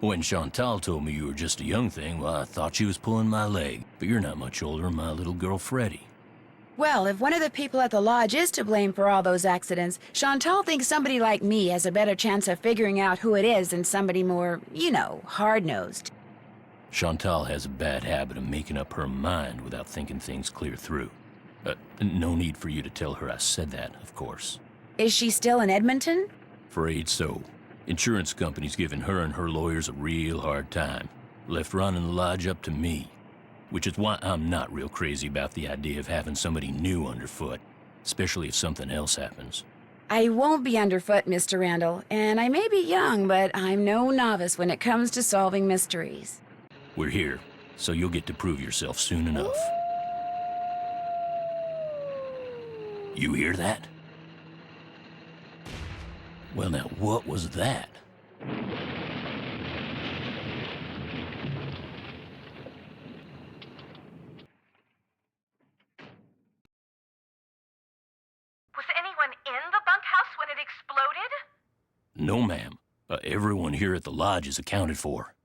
When Chantal told me you were just a young thing, well, I thought she was pulling my leg. But you're not much older than my little girl, Freddie. Well, if one of the people at the lodge is to blame for all those accidents, Chantal thinks somebody like me has a better chance of figuring out who it is than somebody more, hard-nosed. Chantal has a bad habit of making up her mind without thinking things clear through. No need for you to tell her I said that, of course. Is she still in Edmonton? Afraid so. Insurance company's giving her and her lawyers a real hard time. Left running the lodge up to me. Which is why I'm not real crazy about the idea of having somebody new underfoot, especially if something else happens. I won't be underfoot, Mr. Randall, and I may be young, but I'm no novice when it comes to solving mysteries. We're here, so you'll get to prove yourself soon enough. You hear that? Well, now, what was that? Was anyone in the bunkhouse when it exploded? No, ma'am. Everyone here at the lodge is accounted for.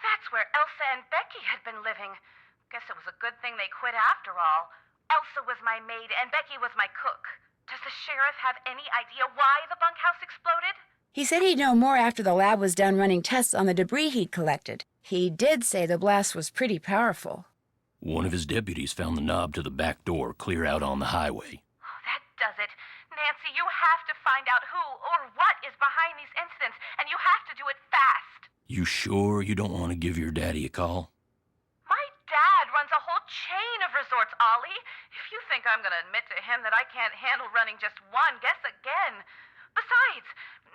That's where Elsa and Becky had been living. Guess it was a good thing they quit after all. Elsa was my maid and Becky was my cook. Does the sheriff have any idea why the bunkhouse exploded? He said he'd know more after the lab was done running tests on the debris he'd collected. He did say the blast was pretty powerful. One of his deputies found the knob to the back door clear out on the highway. That does it. Nancy, you have to find out who or what is behind these incidents, and you have to do it fast. You sure you don't want to give your daddy a call? My dad runs a whole chain of resorts, Ollie. If you think I'm going to admit to him that I can't handle running just one, guess again. Besides,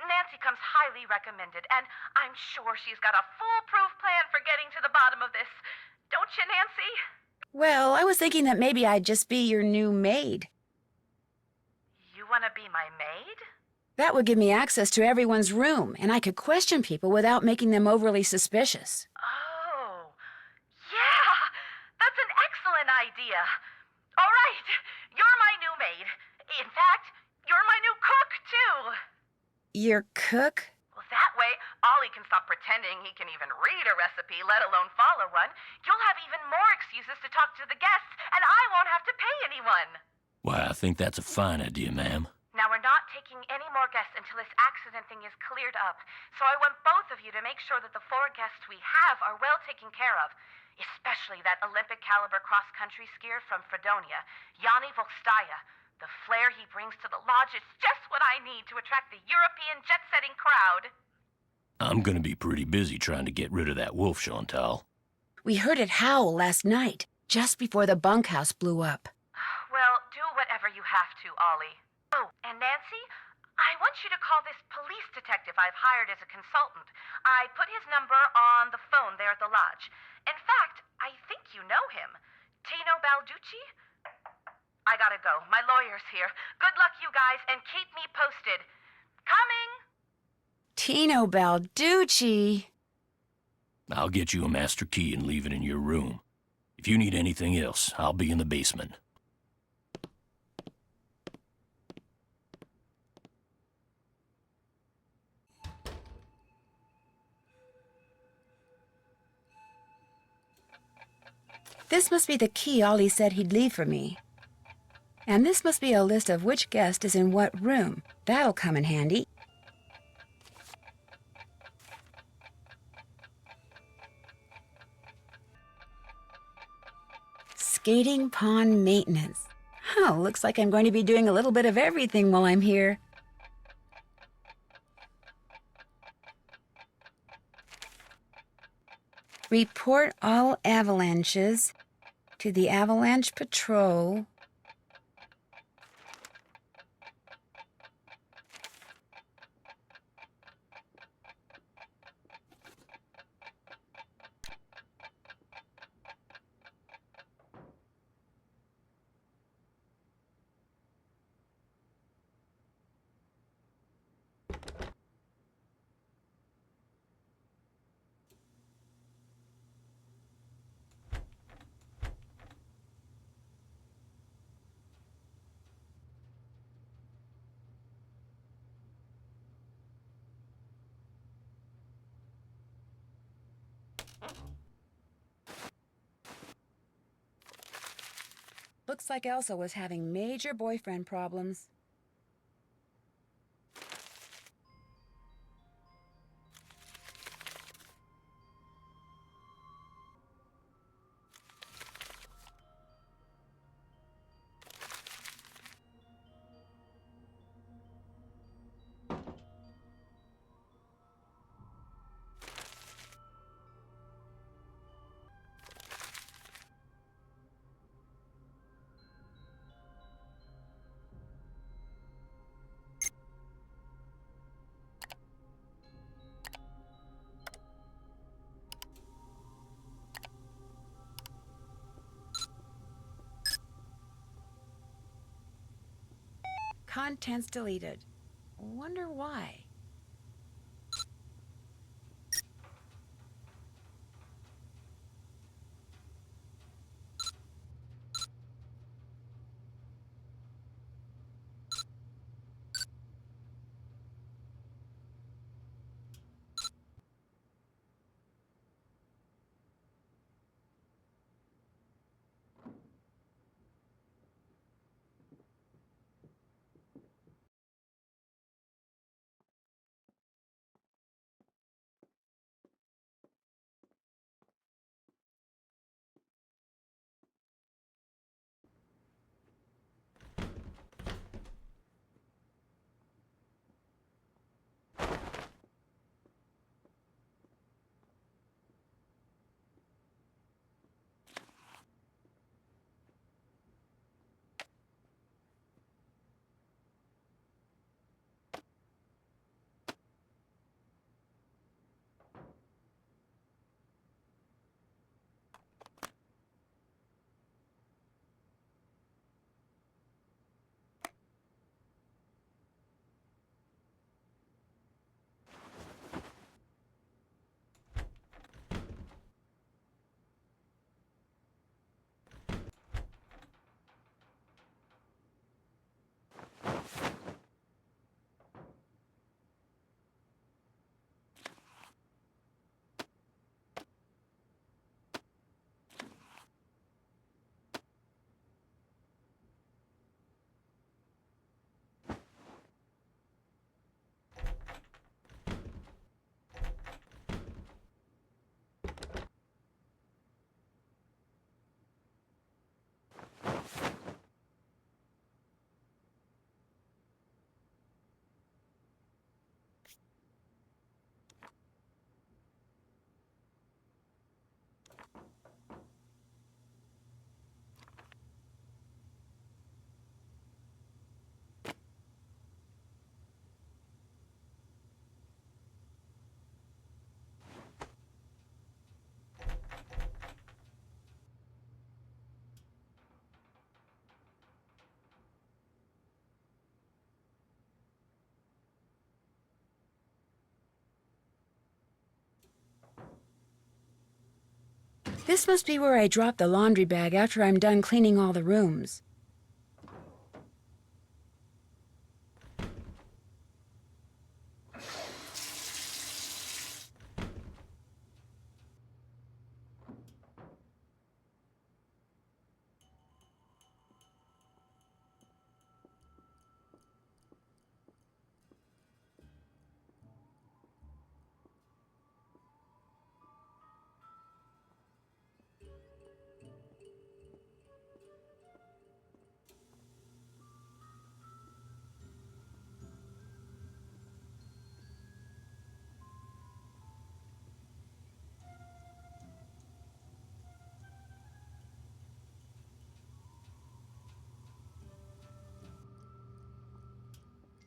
Nancy comes highly recommended, and I'm sure she's got a foolproof plan for getting to the bottom of this. Don't you, Nancy? Well, I was thinking that maybe I'd just be your new maid. You want to be my maid? That would give me access to everyone's room, and I could question people without making them overly suspicious. Oh, yeah, that's an excellent idea. All right, you're my new maid. In fact, you're my new cook, too. Your cook? Well, that way, Ollie can stop pretending he can even read a recipe, let alone follow one. You'll have even more excuses to talk to the guests, and I won't have to pay anyone. Why, I think that's a fine idea, ma'am. Now, we're not taking any more guests until this accident thing is cleared up. So I want both of you to make sure that the 4 guests we have are well taken care of. Especially that Olympic-caliber cross-country skier from Fredonia, Yanni Volstaya. The flair he brings to the lodge is just what I need to attract the European jet-setting crowd. I'm gonna be pretty busy trying to get rid of that wolf, Chantal. We heard it howl last night, just before the bunkhouse blew up. Well, do whatever you have to, Ollie. Oh, and Nancy, I want you to call this police detective I've hired as a consultant. I put his number on the phone there at the lodge. In fact, I think you know him. Tino Balducci? I gotta go. My lawyer's here. Good luck, you guys, and keep me posted. Coming! Tino Balducci. I'll get you a master key and leave it in your room. If you need anything else, I'll be in the basement. This must be the key Ollie said he'd leave for me. And this must be a list of which guest is in what room. That'll come in handy. Skating pond maintenance. Oh, looks like I'm going to be doing a little bit of everything while I'm here. Report all avalanches to the Avalanche Patrol. Looks like Elsa was having major boyfriend problems. Contents deleted. Wonder why. This must be where I dropped the laundry bag after I'm done cleaning all the rooms.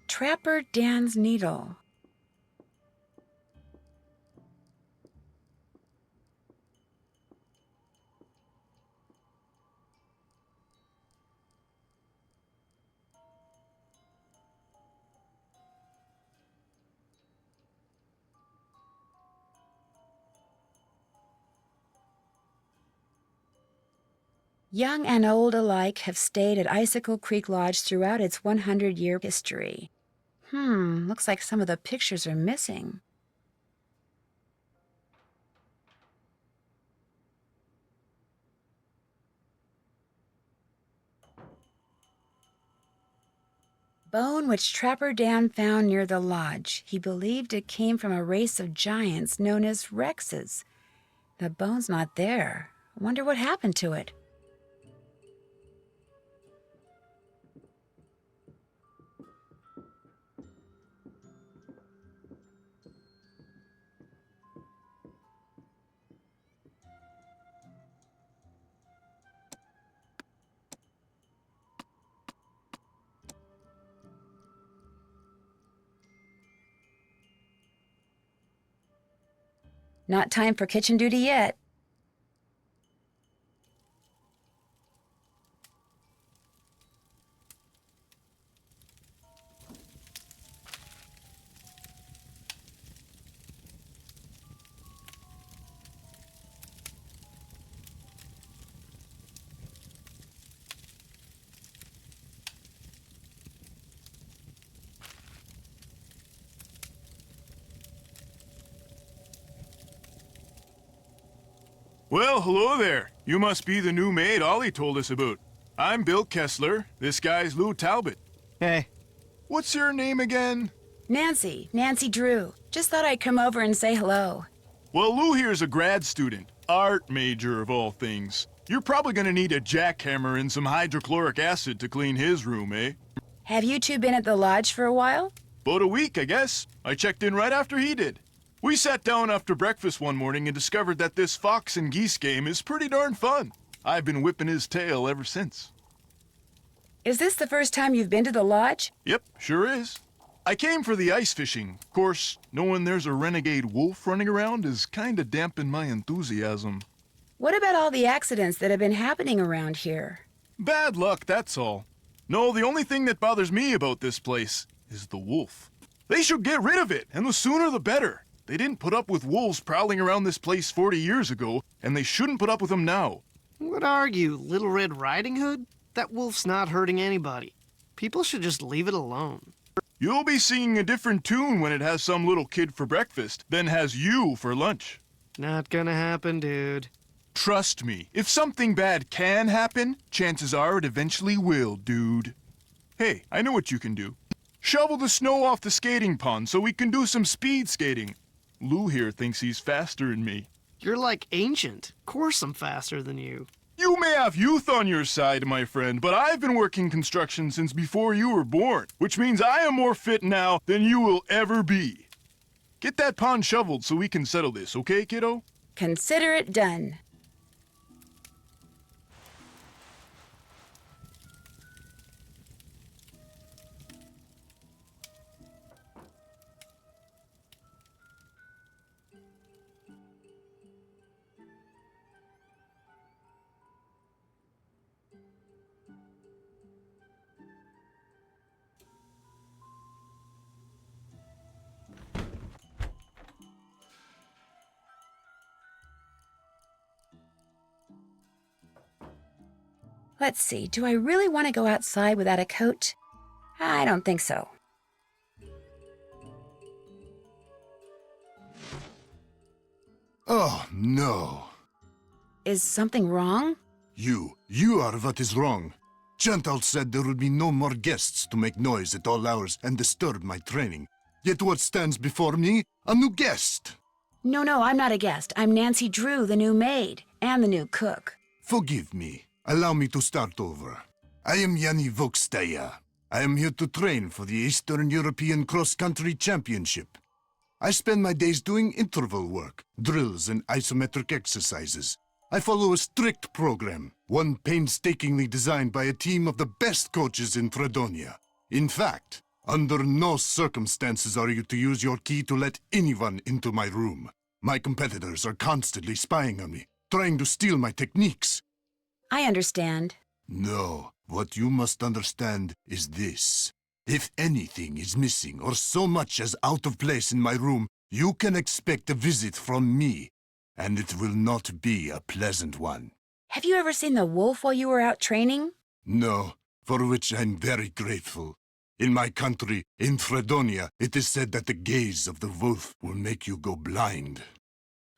Trapper Dan's needle. Young and old alike have stayed at Icicle Creek Lodge throughout its 100-year history. Looks like some of the pictures are missing. Bone which Trapper Dan found near the lodge. He believed it came from a race of giants known as Rexes. The bone's not there. I wonder what happened to it. Not time for kitchen duty yet. Well, hello there. You must be the new maid Ollie told us about. I'm Bill Kessler. This guy's Lou Talbot. Hey. What's your name again? Nancy Drew. Just thought I'd come over and say hello. Well, Lou here's a grad student. Art major of all things. You're probably gonna need a jackhammer and some hydrochloric acid to clean his room, eh? Have you two been at the lodge for a while? About a week, I guess. I checked in right after he did. We sat down after breakfast one morning and discovered that this fox and geese game is pretty darn fun. I've been whipping his tail ever since. Is this the first time you've been to the lodge? Yep, sure is. I came for the ice fishing. Of course, knowing there's a renegade wolf running around is kinda dampened my enthusiasm. What about all the accidents that have been happening around here? Bad luck, that's all. No, the only thing that bothers me about this place is the wolf. They should get rid of it, and the sooner the better. They didn't put up with wolves prowling around this place 40 years ago, and they shouldn't put up with them now. What are you, Little Red Riding Hood? That wolf's not hurting anybody. People should just leave it alone. You'll be singing a different tune when it has some little kid for breakfast, then has you for lunch. Not gonna happen, dude. Trust me, if something bad can happen, chances are it eventually will, dude. Hey, I know what you can do. Shovel the snow off the skating pond so we can do some speed skating. Lou here thinks he's faster than me. You're like ancient. Of course I'm faster than you. You may have youth on your side, my friend, but I've been working construction since before you were born, which means I am more fit now than you will ever be. Get that pond shoveled so we can settle this, okay, kiddo? Consider it done. Let's see, do I really want to go outside without a coat? I don't think so. Oh, no. Is something wrong? You are what is wrong. Chantal said there would be no more guests to make noise at all hours and disturb my training. Yet what stands before me? A new guest. No, I'm not a guest. I'm Nancy Drew, the new maid, and the new cook. Forgive me. Allow me to start over. I am Yanni Vokstaya. I am here to train for the Eastern European Cross Country Championship. I spend my days doing interval work, drills, and isometric exercises. I follow a strict program, one painstakingly designed by a team of the best coaches in Fredonia. In fact, under no circumstances are you to use your key to let anyone into my room. My competitors are constantly spying on me, trying to steal my techniques. I understand. No, what you must understand is this. If anything is missing or so much as out of place in my room, you can expect a visit from me, and it will not be a pleasant one. Have you ever seen the wolf while you were out training? No, for which I'm very grateful. In my country, in Fredonia, it is said that the gaze of the wolf will make you go blind.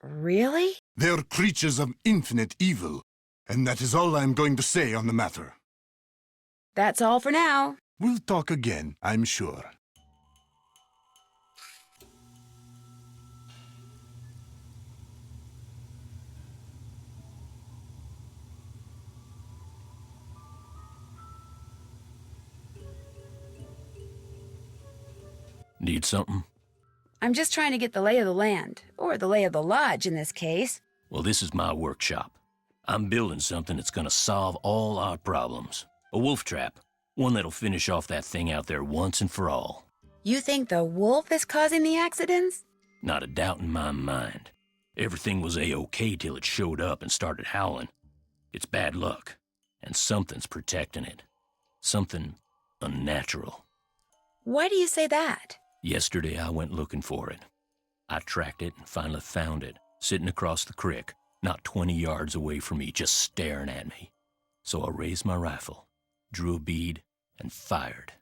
Really? They are creatures of infinite evil, and that is all I am going to say on the matter. That's all for now. We'll talk again, I'm sure. Need something? I'm just trying to get the lay of the land, or the lay of the lodge in this case. Well, this is my workshop. I'm building something that's gonna solve all our problems. A wolf trap. One that'll finish off that thing out there once and for all. You think the wolf is causing the accidents? Not a doubt in my mind. Everything was A-OK till it showed up and started howling. It's bad luck, and something's protecting it. Something unnatural. Why do you say that? Yesterday I went looking for it. I tracked it and finally found it, sitting across the creek, not 20 yards away from me, just staring at me. So I raised my rifle, drew a bead, and fired.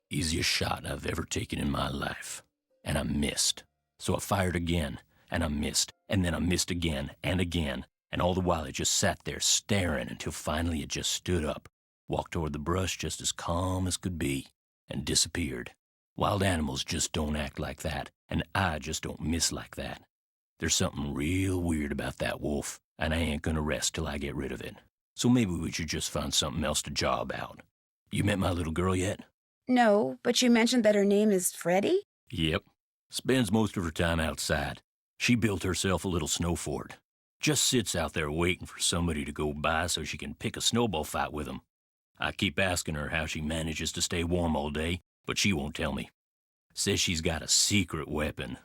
Easiest shot I've ever taken in my life. And I missed. So I fired again, and I missed, and then I missed again, and all the while it just sat there staring until finally it just stood up, walked toward the brush just as calm as could be, and disappeared. Wild animals just don't act like that, and I just don't miss like that. There's something real weird about that wolf, and I ain't gonna rest till I get rid of it. So maybe we should just find something else to job out. You met my little girl yet? No, but you mentioned that her name is Freddie? Yep. Spends most of her time outside. She built herself a little snow fort. Just sits out there waiting for somebody to go by so she can pick a snowball fight with them. I keep asking her how she manages to stay warm all day, but she won't tell me. Says she's got a secret weapon.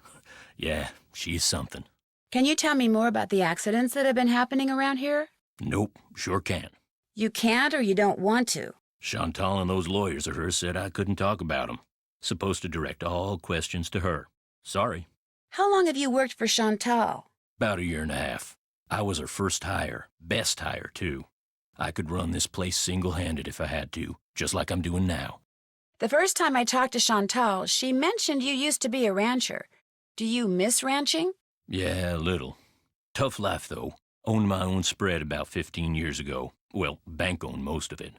Yeah, she's something. Can you tell me more about the accidents that have been happening around here? Nope, sure can't. You can't or you don't want to? Chantal and those lawyers of hers said I couldn't talk about them. Supposed to direct all questions to her. Sorry. How long have you worked for Chantal? About a year and a half. I was her first hire. Best hire, too. I could run this place single-handed if I had to, just like I'm doing now. The first time I talked to Chantal, she mentioned you used to be a rancher. Do you miss ranching? Yeah, a little. Tough life, though. Owned my own spread about 15 years ago. Well, bank owned most of it.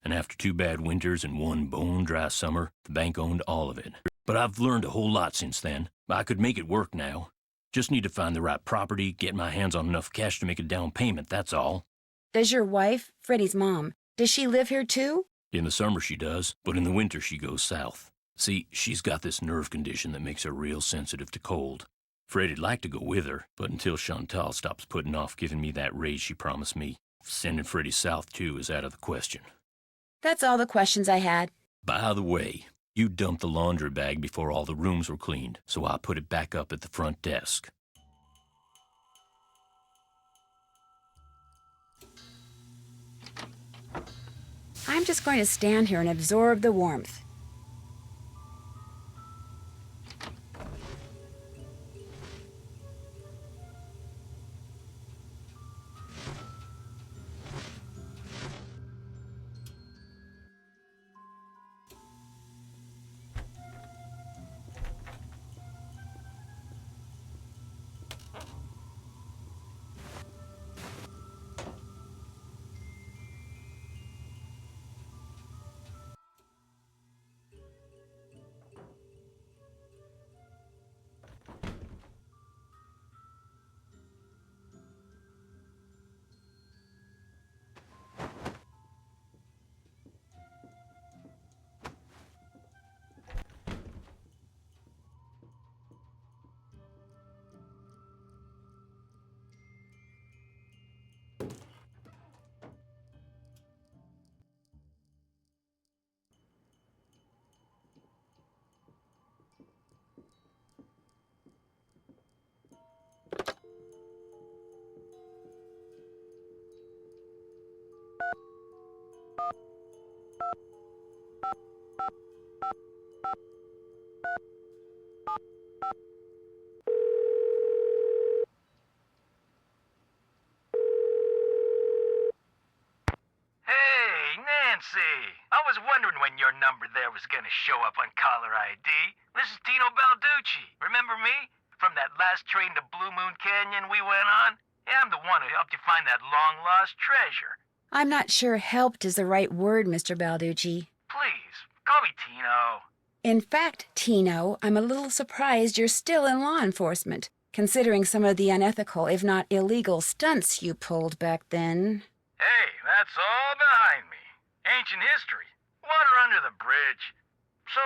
And after 2 bad winters and 1 bone-dry summer, the bank owned all of it. But I've learned a whole lot since then. I could make it work now. Just need to find the right property, get my hands on enough cash to make a down payment, that's all. Does your wife, Freddie's mom, does she live here too? In the summer she does, but in the winter she goes south. See, she's got this nerve condition that makes her real sensitive to cold. Freddie'd like to go with her, but until Chantal stops putting off giving me that raise she promised me, sending Freddie south too is out of the question. That's all the questions I had. By the way, you dumped the laundry bag before all the rooms were cleaned, so I put it back up at the front desk. I'm just going to stand here and absorb the warmth. I was wondering when your number there was gonna show up on caller ID. This is Tino Balducci. Remember me? From that last train to Blue Moon Canyon we went on? Yeah, I'm the one who helped you find that long-lost treasure. I'm not sure helped is the right word, Mr. Balducci. Please, Call me Tino. In fact, Tino, I'm a little surprised you're still in law enforcement, considering some of the unethical, if not illegal, stunts you pulled back then. Hey, that's all behind me. Ancient history. Water under the bridge. So,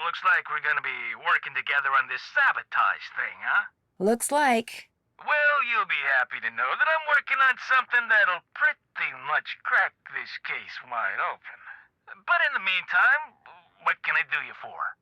looks like we're gonna be working together on this sabotage thing, huh? Looks like. Well, you'll be happy to know that I'm working on something that'll pretty much crack this case wide open. But in the meantime, what can I do you for?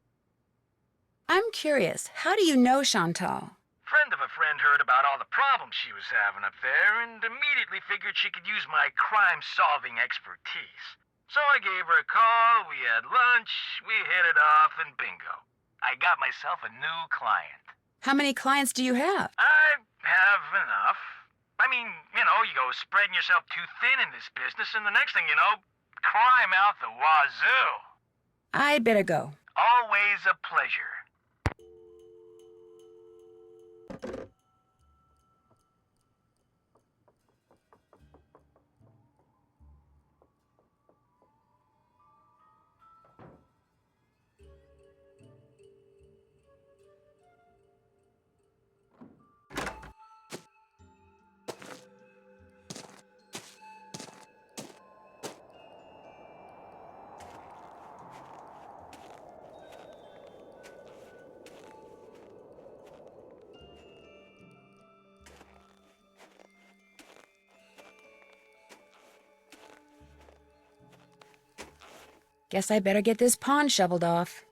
I'm curious, how do you know Chantal? Friend of a friend heard about all the problems she was having up there and immediately figured she could use my crime-solving expertise. So I gave her a call, we had lunch, we hit it off, and bingo. I got myself a new client. How many clients do you have? I have enough. I mean, you go spreading yourself too thin in this business, and the next thing you know, crime out the wazoo. I'd better go. Always a pleasure. Guess I better get this pond shoveled off.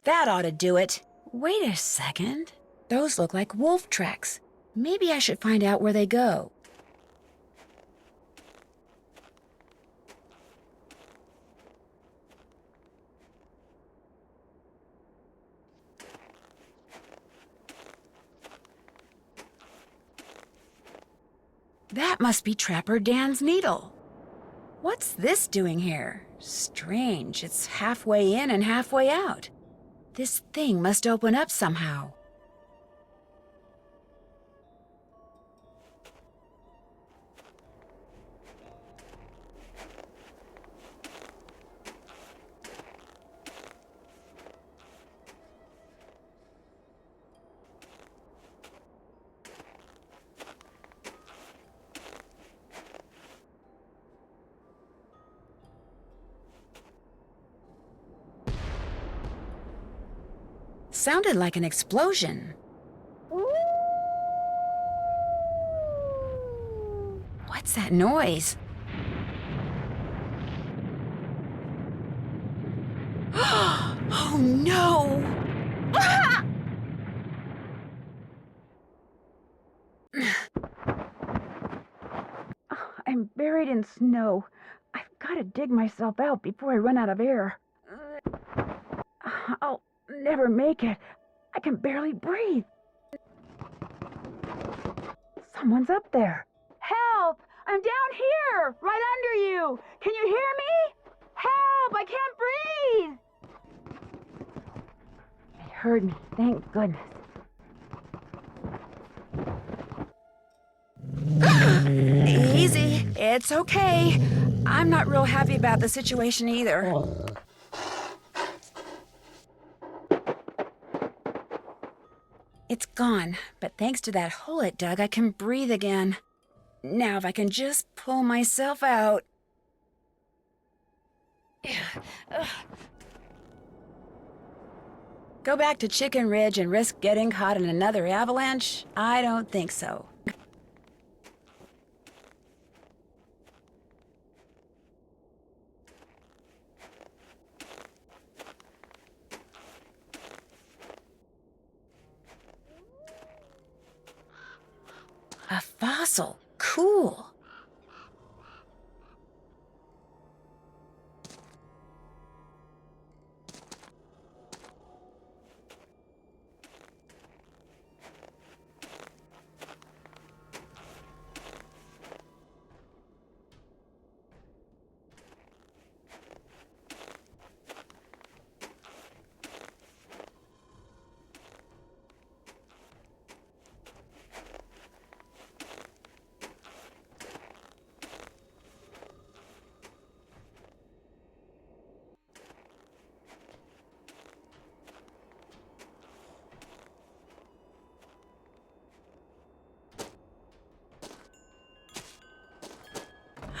That ought to do it. Wait a second. Those look like wolf tracks. Maybe I should find out where they go. That must be Trapper Dan's needle. What's this doing here? Strange, it's halfway in and halfway out. This thing must open up somehow. Sounded like an explosion. What's that noise? Oh no! I'm buried in snow. I've got to dig myself out before I run out of air. I'll never make it. I can barely breathe. Someone's up there. Help! I'm down here, right under you. Can you hear me? Help! I can't breathe. They heard me, thank goodness. Easy, it's okay. I'm not real happy about the situation either. It's gone, but thanks to that hole it dug, I can breathe again. Now if I can just pull myself out. Go back to Chicken Ridge and risk getting caught in another avalanche? I don't think so. A fossil. Cool.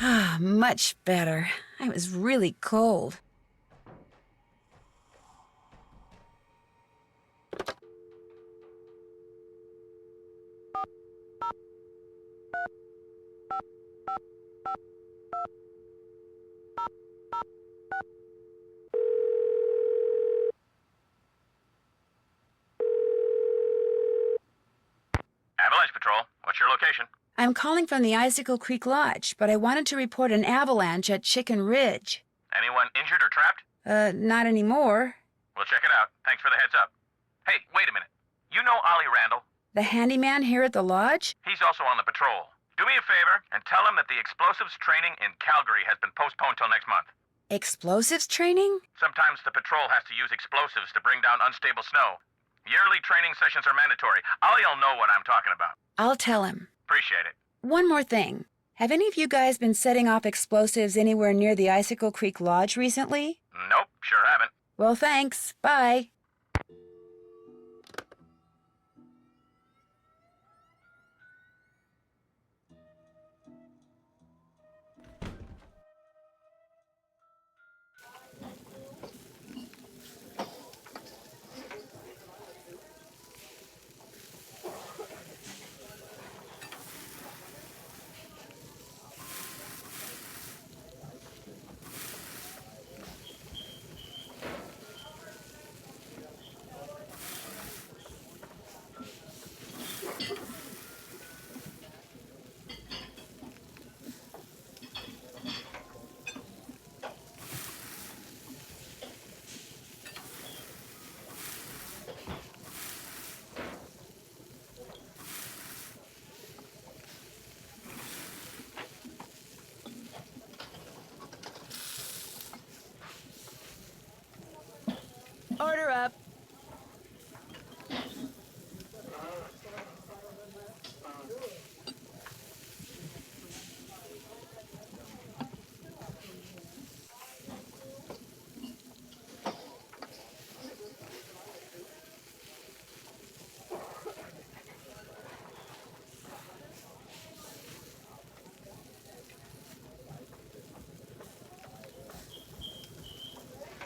Ah, much better. I was really cold. Avalanche Patrol, what's your location? I'm calling from the Icicle Creek Lodge, but I wanted to report an avalanche at Chicken Ridge. Anyone injured or trapped? Not anymore. We'll check it out. Thanks for the heads up. Hey, wait a minute. You know Ollie Randall? The handyman here at the lodge? He's also on the patrol. Do me a favor and tell him that the explosives training in Calgary has been postponed till next month. Explosives training? Sometimes the patrol has to use explosives to bring down unstable snow. Yearly training sessions are mandatory. Ollie'll know what I'm talking about. I'll tell him. Appreciate it. One more thing. Have any of you guys been setting off explosives anywhere near the Icicle Creek Lodge recently? Nope, sure haven't. Well, thanks. Bye.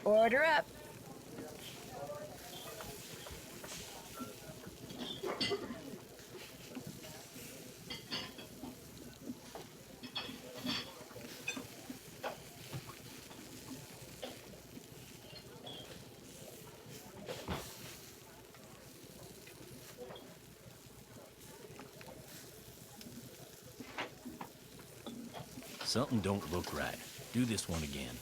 Order up. Something don't look right. Do this one again.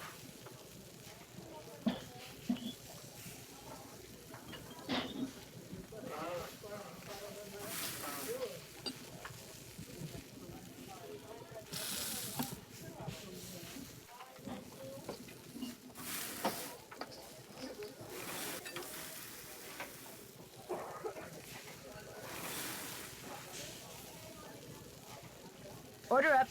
Order up.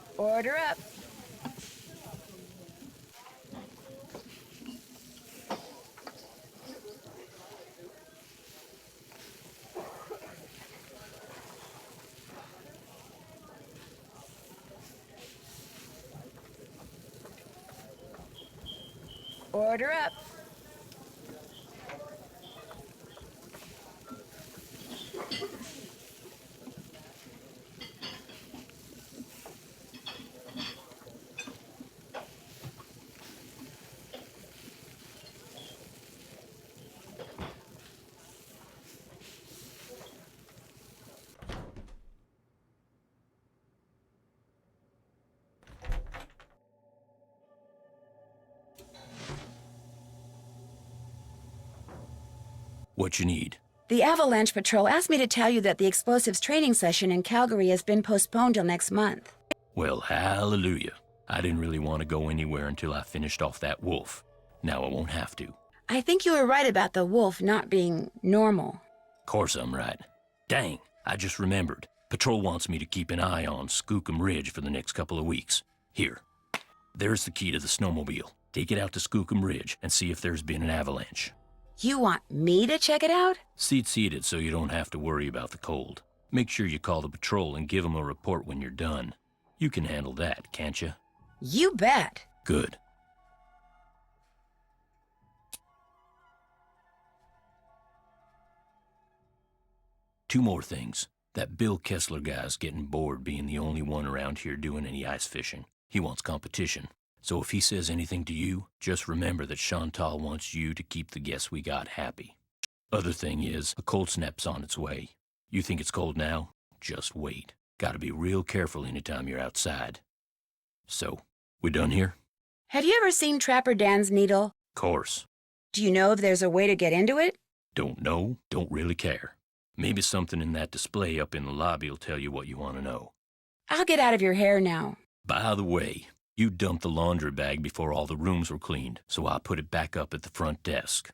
Order up. Order up. What you need? The Avalanche Patrol asked me to tell you that the explosives training session in Calgary has been postponed till next month. Well, hallelujah. I didn't really want to go anywhere until I finished off that wolf. Now I won't have to. I think you were right about the wolf not being normal. Course I'm right. Dang, I just remembered. Patrol wants me to keep an eye on Icicle Ridge for the next couple of weeks. Here, there's the key to the snowmobile. Take it out to Icicle Ridge and see if there's been an avalanche. You want me to check it out? Seat it so you don't have to worry about the cold. Make sure you call the patrol and give them a report when you're done. You can handle that, can't you? You bet. Good. Two more things. That Bill Kessler guy's getting bored being the only one around here doing any ice fishing. He wants competition. So if he says anything to you, just remember that Chantal wants you to keep the guests we got happy. Other thing is, a cold snap's on its way. You think it's cold now? Just wait. Gotta be real careful anytime you're outside. So, we done here? Have you ever seen Trapper Dan's needle? Course. Do you know if there's a way to get into it? Don't know, don't really care. Maybe something in that display up in the lobby will tell you what you want to know. I'll get out of your hair now. By the way, you dumped the laundry bag before all the rooms were cleaned, so I put it back up at the front desk.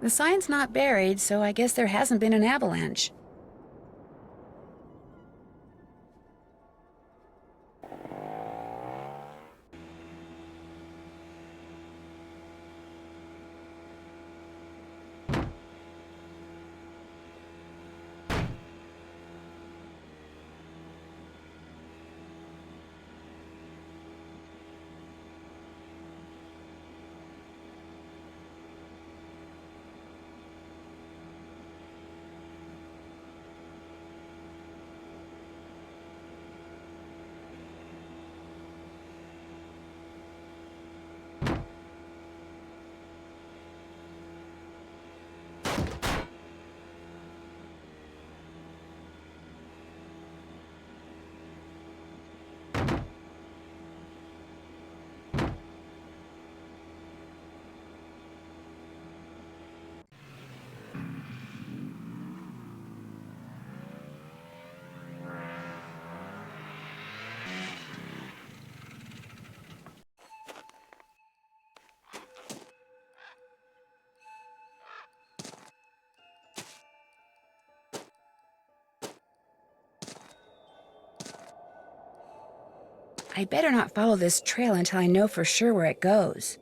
The sign's not buried, so I guess there hasn't been an avalanche. I better not follow this trail until I know for sure where it goes.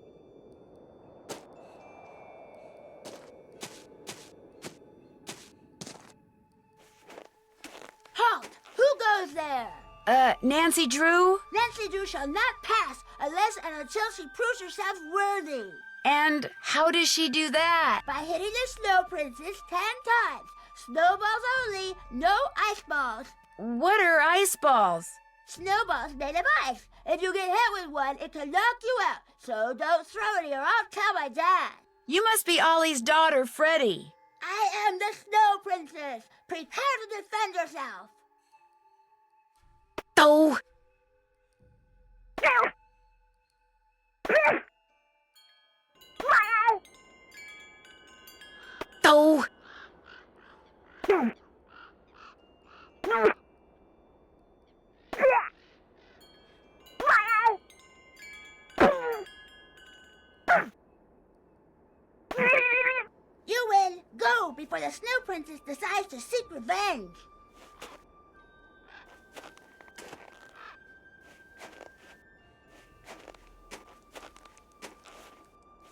Halt! Who goes there? Nancy Drew? Nancy Drew shall not pass unless and until she proves herself worthy. And how does she do that? By hitting the Snow Princess 10 times. Snowballs only, no ice balls. What are ice balls? Snowballs made of ice. If you get hit with one, it can knock you out. So don't throw any or I'll tell my dad. You must be Ollie's daughter, Freddie. I am the Snow Princess. Prepare to defend yourself. Oh! Oh! You win. Go before the Snow Princess decides to seek revenge.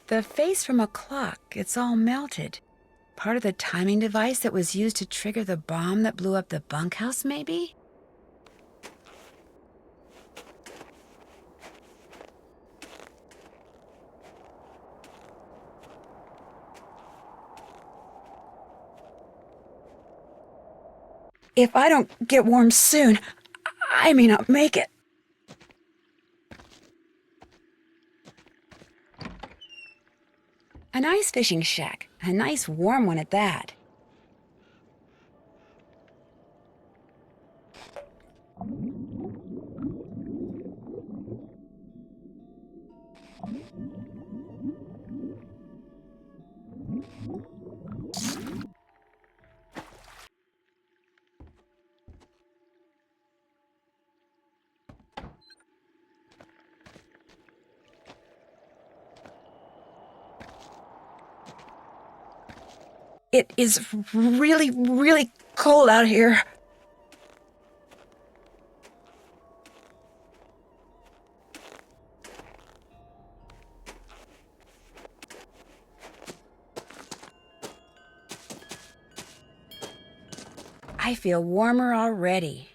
The face from a clock, it's all melted. Part of the timing device that was used to trigger the bomb that blew up the bunkhouse, maybe? If I don't get warm soon, I may not make it. An ice fishing shack, a nice warm one at that. It is really, really cold out here. I feel warmer already.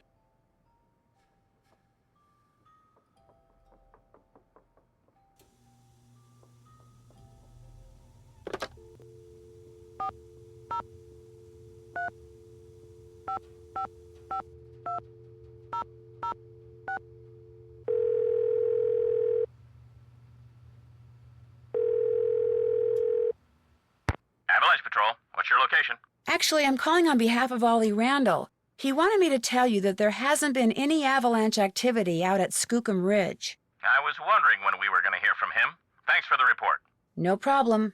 Avalanche Patrol, what's your location? Actually, I'm calling on behalf of Ollie Randall. He wanted me to tell you that there hasn't been any avalanche activity out at Skookum Ridge. I was wondering when we were going to hear from him. Thanks for the report. No problem.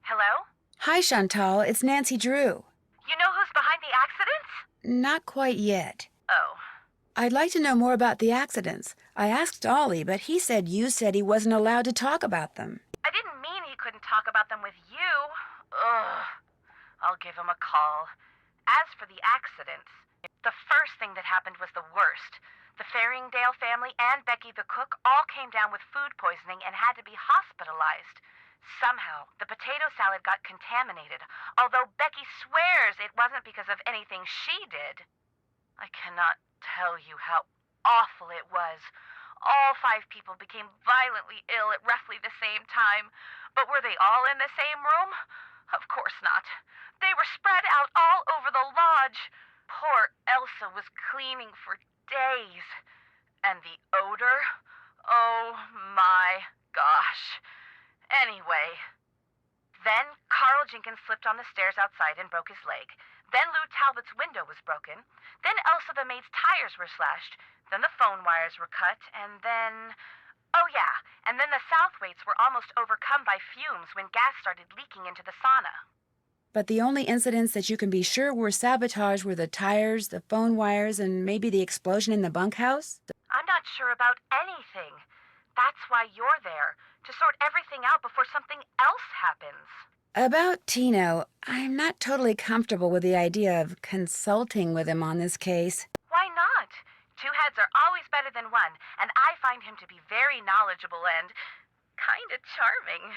Hello? Hi, Chantal. It's Nancy Drew. You know who's behind the accidents? Not quite yet. Oh. I'd like to know more about the accidents. I asked Ollie, but he said you said he wasn't allowed to talk about them. I didn't mean he couldn't talk about them with you. Ugh. I'll give him a call. As for the accidents, the first thing that happened was the worst. The Faringdale family and Becky the cook all came down with food poisoning and had to be hospitalized. Somehow, the potato salad got contaminated, although Becky swears it wasn't because of anything she did. I cannot tell you how awful it was. All 5 people became violently ill at roughly the same time. But were they all in the same room? Of course not. They were spread out all over the lodge. Poor Elsa was cleaning for days. And the odor? Oh my gosh. Anyway, then Carl Jenkins slipped on the stairs outside and broke his leg. Then Lou Talbot's window was broken. Then Elsa the maid's tires were slashed. Then the phone wires were cut. And then... oh yeah, and then the Southwaites were almost overcome by fumes when gas started leaking into the sauna. But the only incidents that you can be sure were sabotage were the tires, the phone wires, and maybe the explosion in the bunkhouse? I'm not sure about anything. That's why you're there, to sort everything out before something else happens. About Tino, I'm not totally comfortable with the idea of consulting with him on this case. Why not? 2 heads are always better than one, and I find him to be very knowledgeable and kinda charming.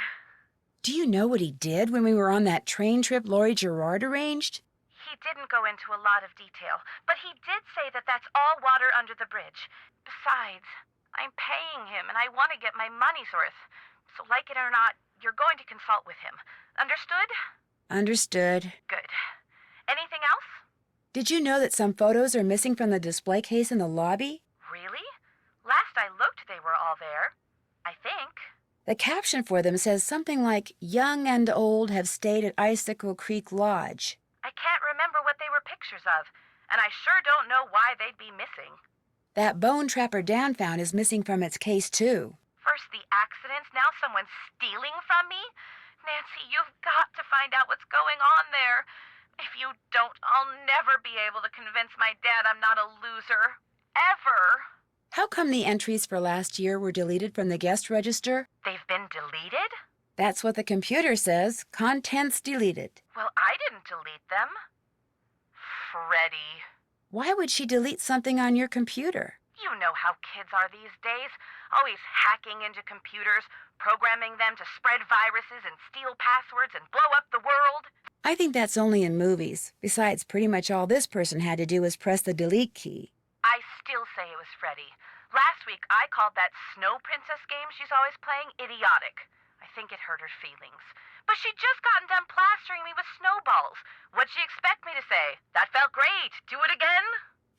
Do you know what he did when we were on that train trip Laurie Gerard arranged? He didn't go into a lot of detail, but he did say that that's all water under the bridge. Besides, I'm paying him, and I want to get my money's worth. So like it or not, you're going to consult with him. Understood? Understood. Good. Anything else? Did you know that some photos are missing from the display case in the lobby? Really? Last I looked, they were all there. I think. The caption for them says something like, "Young and old have stayed at Icicle Creek Lodge." I can't remember what they were pictures of, and I sure don't know why they'd be missing. That bone Trapper Dan found is missing from its case, too. First the accidents, now someone's stealing from me? Nancy, you've got to find out what's going on there. If you don't, I'll never be able to convince my dad I'm not a loser. Ever. How come the entries for last year were deleted from the guest register? They've been deleted? That's what the computer says. Contents deleted. Well, I didn't delete them. Freddie. Why would she delete something on your computer? You know how kids are these days. Always hacking into computers, programming them to spread viruses and steal passwords and blow up the world. I think that's only in movies. Besides, pretty much all this person had to do was press the delete key. I still say it was Freddie. Last week, I called that Snow Princess game she's always playing idiotic. I think it hurt her feelings. But she'd just gotten done plastering me with snowballs. What'd she expect me to say? That felt great. Do it again?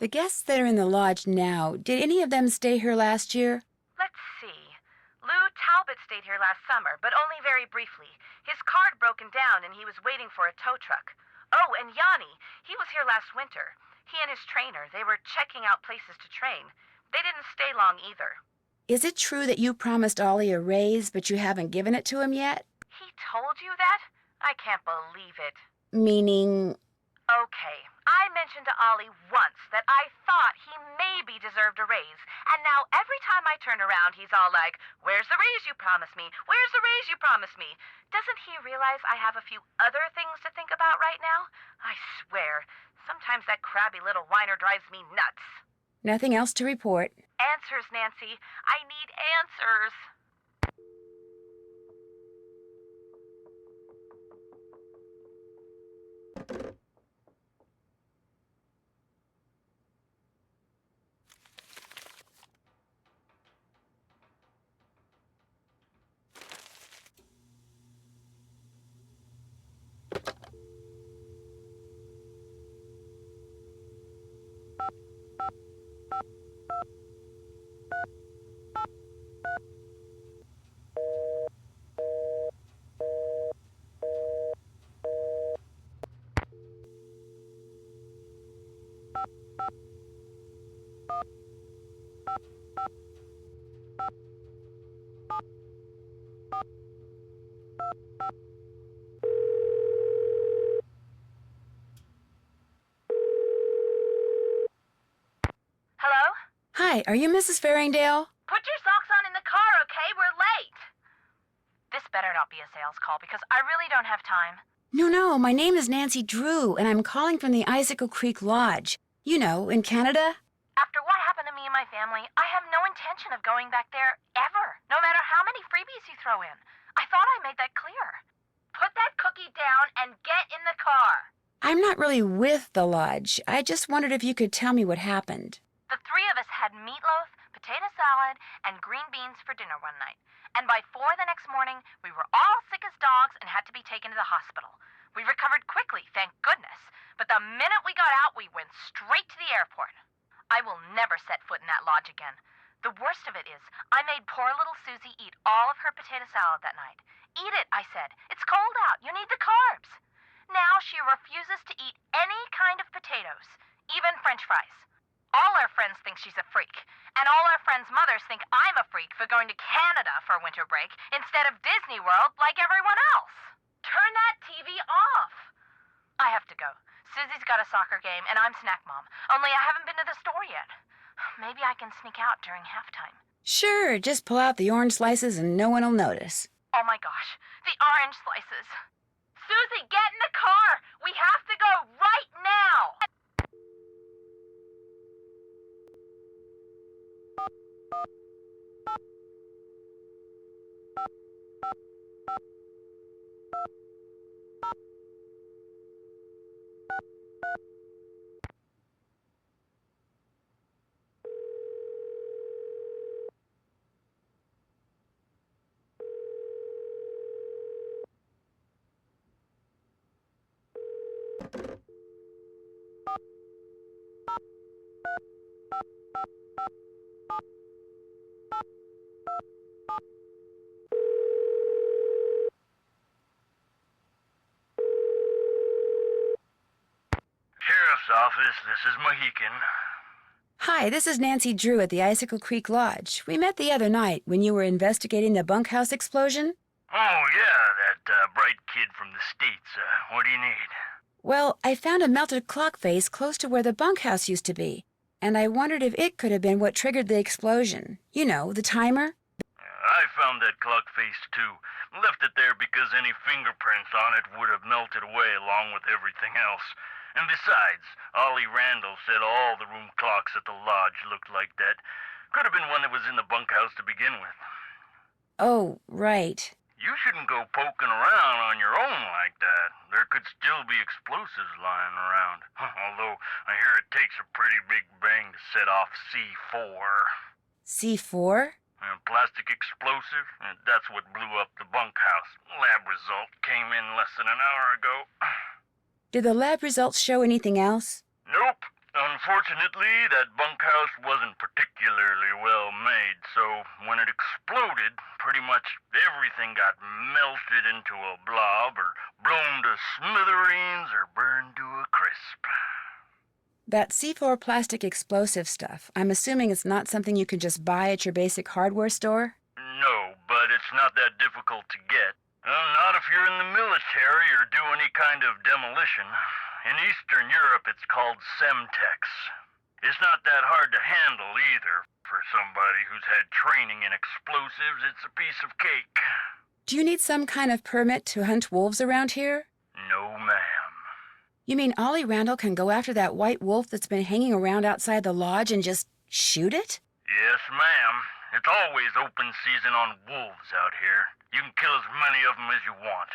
The guests that are in the lodge now, did any of them stay here last year? Let's see. Lou Talbot stayed here last summer, but only very briefly. His car had broken down and he was waiting for a tow truck. Oh, and Yanni, he was here last winter. He and his trainer, they were checking out places to train. They didn't stay long either. Is it true that you promised Ollie a raise, but you haven't given it to him yet? He told you that? I can't believe it. Meaning... Okay, I mentioned to Ollie once that I thought he maybe deserved a raise, and now every time I turn around, he's all like, "Where's the raise you promised me? Where's the raise you promised me?" Doesn't he realize I have a few other things to think about right now? I swear, sometimes that crabby little whiner drives me nuts. Nothing else to report. Answers, Nancy. I need answers. Hi, are you Mrs. Farringdale? Put your socks on in the car, okay? We're late. This better not be a sales call because I really don't have time. No, my name is Nancy Drew, and I'm calling from the Icicle Creek Lodge. You know, in Canada. After what happened to me and my family, I have no intention of going back there ever, no matter how many freebies you throw in. I thought I made that clear. Put that cookie down and get in the car. I'm not really with the lodge. I just wondered if you could tell me what happened. The three of us had meatloaf, potato salad, and green beans for dinner one night. And by 4 the next morning, we were all sick as dogs and had to be taken to the hospital. We recovered quickly, thank goodness. But the minute we got out, we went straight to the airport. I will never set foot in that lodge again. The worst of it is, I made poor little Susie eat all of her potato salad that night. Eat it, I said. It's cold out. You need the carbs. Now she refuses to eat any kind of potatoes, even French fries. All our friends think she's a freak, and all our friends' mothers think I'm a freak for going to Canada for winter break instead of Disney World like everyone else. Turn that TV off. I have to go. Susie's got a soccer game, and I'm snack mom. Only I haven't been to the store yet. Maybe I can sneak out during halftime. Sure, just pull out the orange slices and no one will notice. Oh my gosh, the orange slices. Susie, get in the car! We have to go right now! Sheriff's office, this is Mohican. Hi, this is Nancy Drew at the Icicle Creek Lodge. We met the other night when you were investigating the bunkhouse explosion. Oh, yeah, that bright kid from the States. What do you need? Well, I found a melted clock face close to where the bunkhouse used to be, and I wondered if it could have been what triggered the explosion. You know, the timer. I found that clock face, too. Left it there because any fingerprints on it would have melted away along with everything else. And besides, Ollie Randall said all the room clocks at the lodge looked like that. Could have been one that was in the bunkhouse to begin with. Oh, right. You shouldn't go poking around on your own like that. There could still be explosives lying around. Although, I hear it takes a pretty big bang to set off C4. C4? A plastic explosive? That's what blew up the bunkhouse. Lab result came in less than an hour ago. Did the lab results show anything else? Nope. Unfortunately, that bunkhouse wasn't particularly well made, so when it exploded, pretty much everything got melted into a blob or blown to smithereens or burned to a crisp. That C4 plastic explosive stuff, I'm assuming it's not something you can just buy at your basic hardware store? No, but it's not that difficult to get. Not if you're in the military or do any kind of demolition. In Eastern Europe, it's called Semtex. It's not that hard to handle either. For somebody who's had training in explosives, it's a piece of cake. Do you need some kind of permit to hunt wolves around here? No, ma'am. You mean Ollie Randall can go after that white wolf that's been hanging around outside the lodge and just shoot it? Yes, ma'am. It's always open season on wolves out here. You can kill as many of them as you want.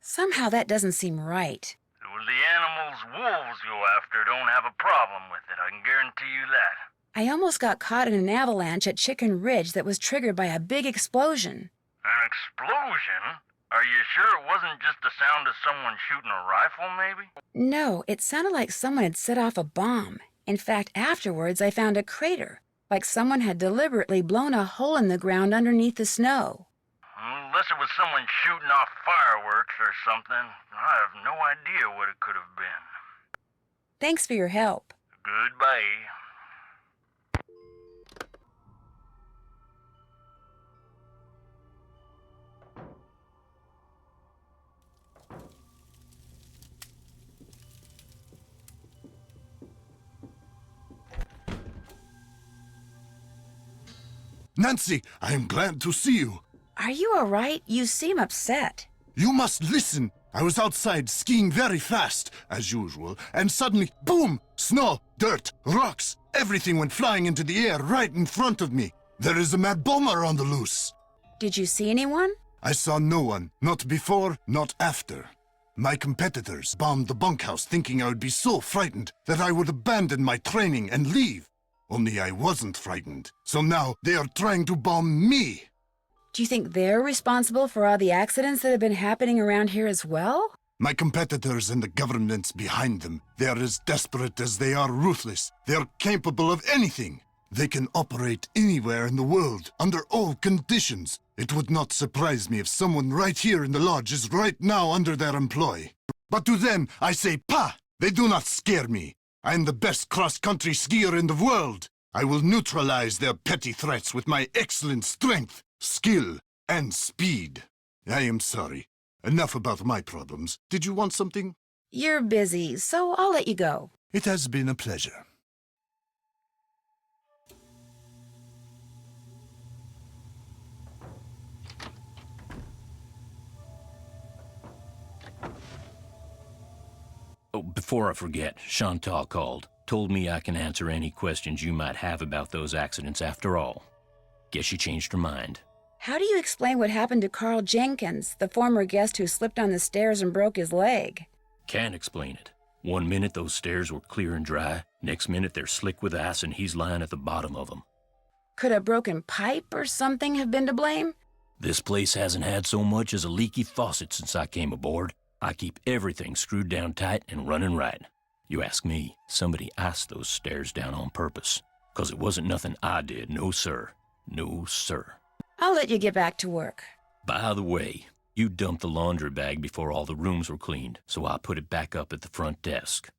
Somehow that doesn't seem right. Well, the animals wolves go after don't have a problem with it, I can guarantee you that. I almost got caught in an avalanche at Icicle Ridge that was triggered by a big explosion. An explosion? Are you sure it wasn't just the sound of someone shooting a rifle, maybe? No, it sounded like someone had set off a bomb. In fact, afterwards I found a crater, like someone had deliberately blown a hole in the ground underneath the snow. Unless it was someone shooting off fireworks or something, I have no idea what it could have been. Thanks for your help. Goodbye. Nancy, I am glad to see you. Are you all right? You seem upset. You must listen. I was outside skiing very fast, as usual, and suddenly, boom! Snow, dirt, rocks, everything went flying into the air right in front of me. There is a mad bomber on the loose. Did you see anyone? I saw no one, not before, not after. My competitors bombed the bunkhouse thinking I would be so frightened that I would abandon my training and leave. Only I wasn't frightened, so now they are trying to bomb me. Do you think they're responsible for all the accidents that have been happening around here as well? My competitors and the governments behind them, they are as desperate as they are ruthless. They are capable of anything. They can operate anywhere in the world, under all conditions. It would not surprise me if someone right here in the lodge is right now under their employ. But to them, I say, "Pah!" They do not scare me. I am the best cross-country skier in the world. I will neutralize their petty threats with my excellent strength, skill, and speed. I am sorry. Enough about my problems. Did you want something? You're busy, so I'll let you go. It has been a pleasure. Oh, before I forget, Chantal called. Told me I can answer any questions you might have about those accidents after all. Guess she changed her mind. How do you explain what happened to Carl Jenkins, the former guest who slipped on the stairs and broke his leg? Can't explain it. One minute those stairs were clear and dry, next minute they're slick with ice and he's lying at the bottom of them. Could a broken pipe or something have been to blame? This place hasn't had so much as a leaky faucet since I came aboard. I keep everything screwed down tight and running right. You ask me, somebody iced those stairs down on purpose. 'Cause it wasn't nothing I did, no sir. No sir. I'll let you get back to work. By the way, you dumped the laundry bag before all the rooms were cleaned, so I put it back up at the front desk.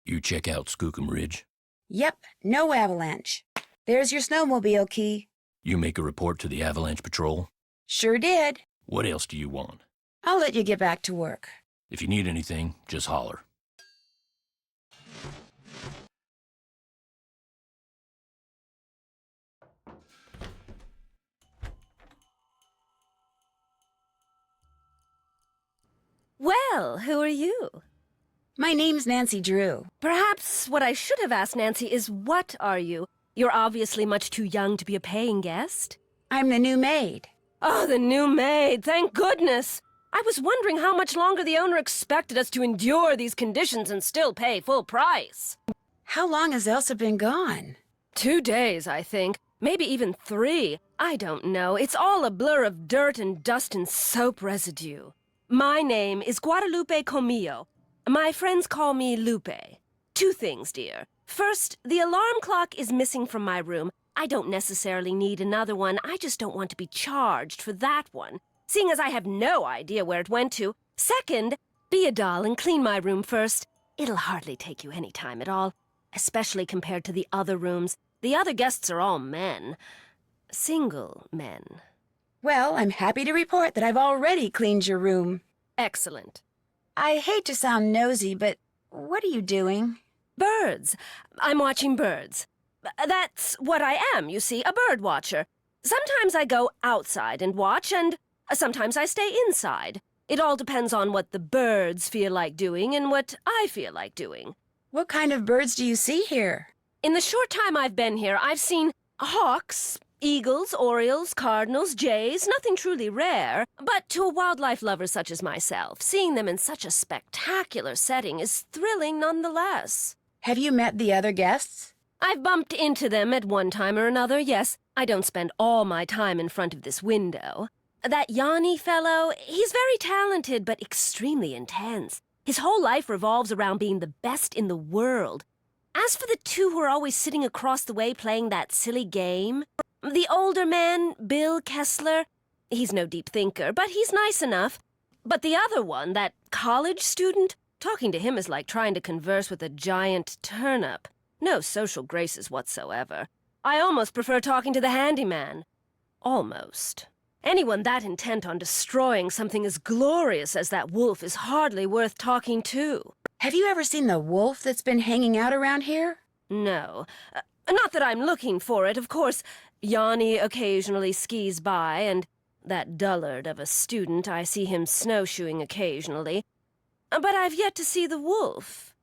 You check out Skookum Ridge. Yep, no avalanche. There's your snowmobile key. You make a report to the Avalanche Patrol. Sure did. What else do you want? I'll let you get back to work. If you need anything, just holler. Well, who are you? My name's Nancy Drew. Perhaps what I should have asked, Nancy, is what are you? You're obviously much too young to be a paying guest. I'm the new maid. Oh, the new maid, thank goodness! I was wondering how much longer the owner expected us to endure these conditions and still pay full price. How long has Elsa been gone? 2 days, I think. Maybe even 3. I don't know. It's all a blur of dirt and dust and soap residue. My name is Guadalupe Comillo. My friends call me Lupe. 2 things, dear. First, the alarm clock is missing from my room. I don't necessarily need another one. I just don't want to be charged for that one, seeing as I have no idea where it went to. Second, be a doll and clean my room first. It'll hardly take you any time at all, especially compared to the other rooms. The other guests are all men. Single men. Well, I'm happy to report that I've already cleaned your room. Excellent. I hate to sound nosy, but what are you doing? Birds. I'm watching birds. That's what I am, you see, a bird watcher. Sometimes I go outside and watch, and sometimes I stay inside. It all depends on what the birds feel like doing and what I feel like doing. What kind of birds do you see here? In the short time I've been here, I've seen hawks, eagles, orioles, cardinals, jays, nothing truly rare. But to a wildlife lover such as myself, seeing them in such a spectacular setting is thrilling nonetheless. Have you met the other guests? I've bumped into them at one time or another, yes. I don't spend all my time in front of this window. That Yanni fellow, he's very talented, but extremely intense. His whole life revolves around being the best in the world. As for the 2 who are always sitting across the way playing that silly game, the older man, Bill Kessler, he's no deep thinker, but he's nice enough. But the other one, that college student, talking to him is like trying to converse with a giant turnip. No social graces whatsoever. I almost prefer talking to the handyman. Almost. Anyone that intent on destroying something as glorious as that wolf is hardly worth talking to. Have you ever seen the wolf that's been hanging out around here? No. Not that I'm looking for it, of course. Yanni occasionally skis by, and that dullard of a student, I see him snowshoeing occasionally. But I've yet to see the wolf.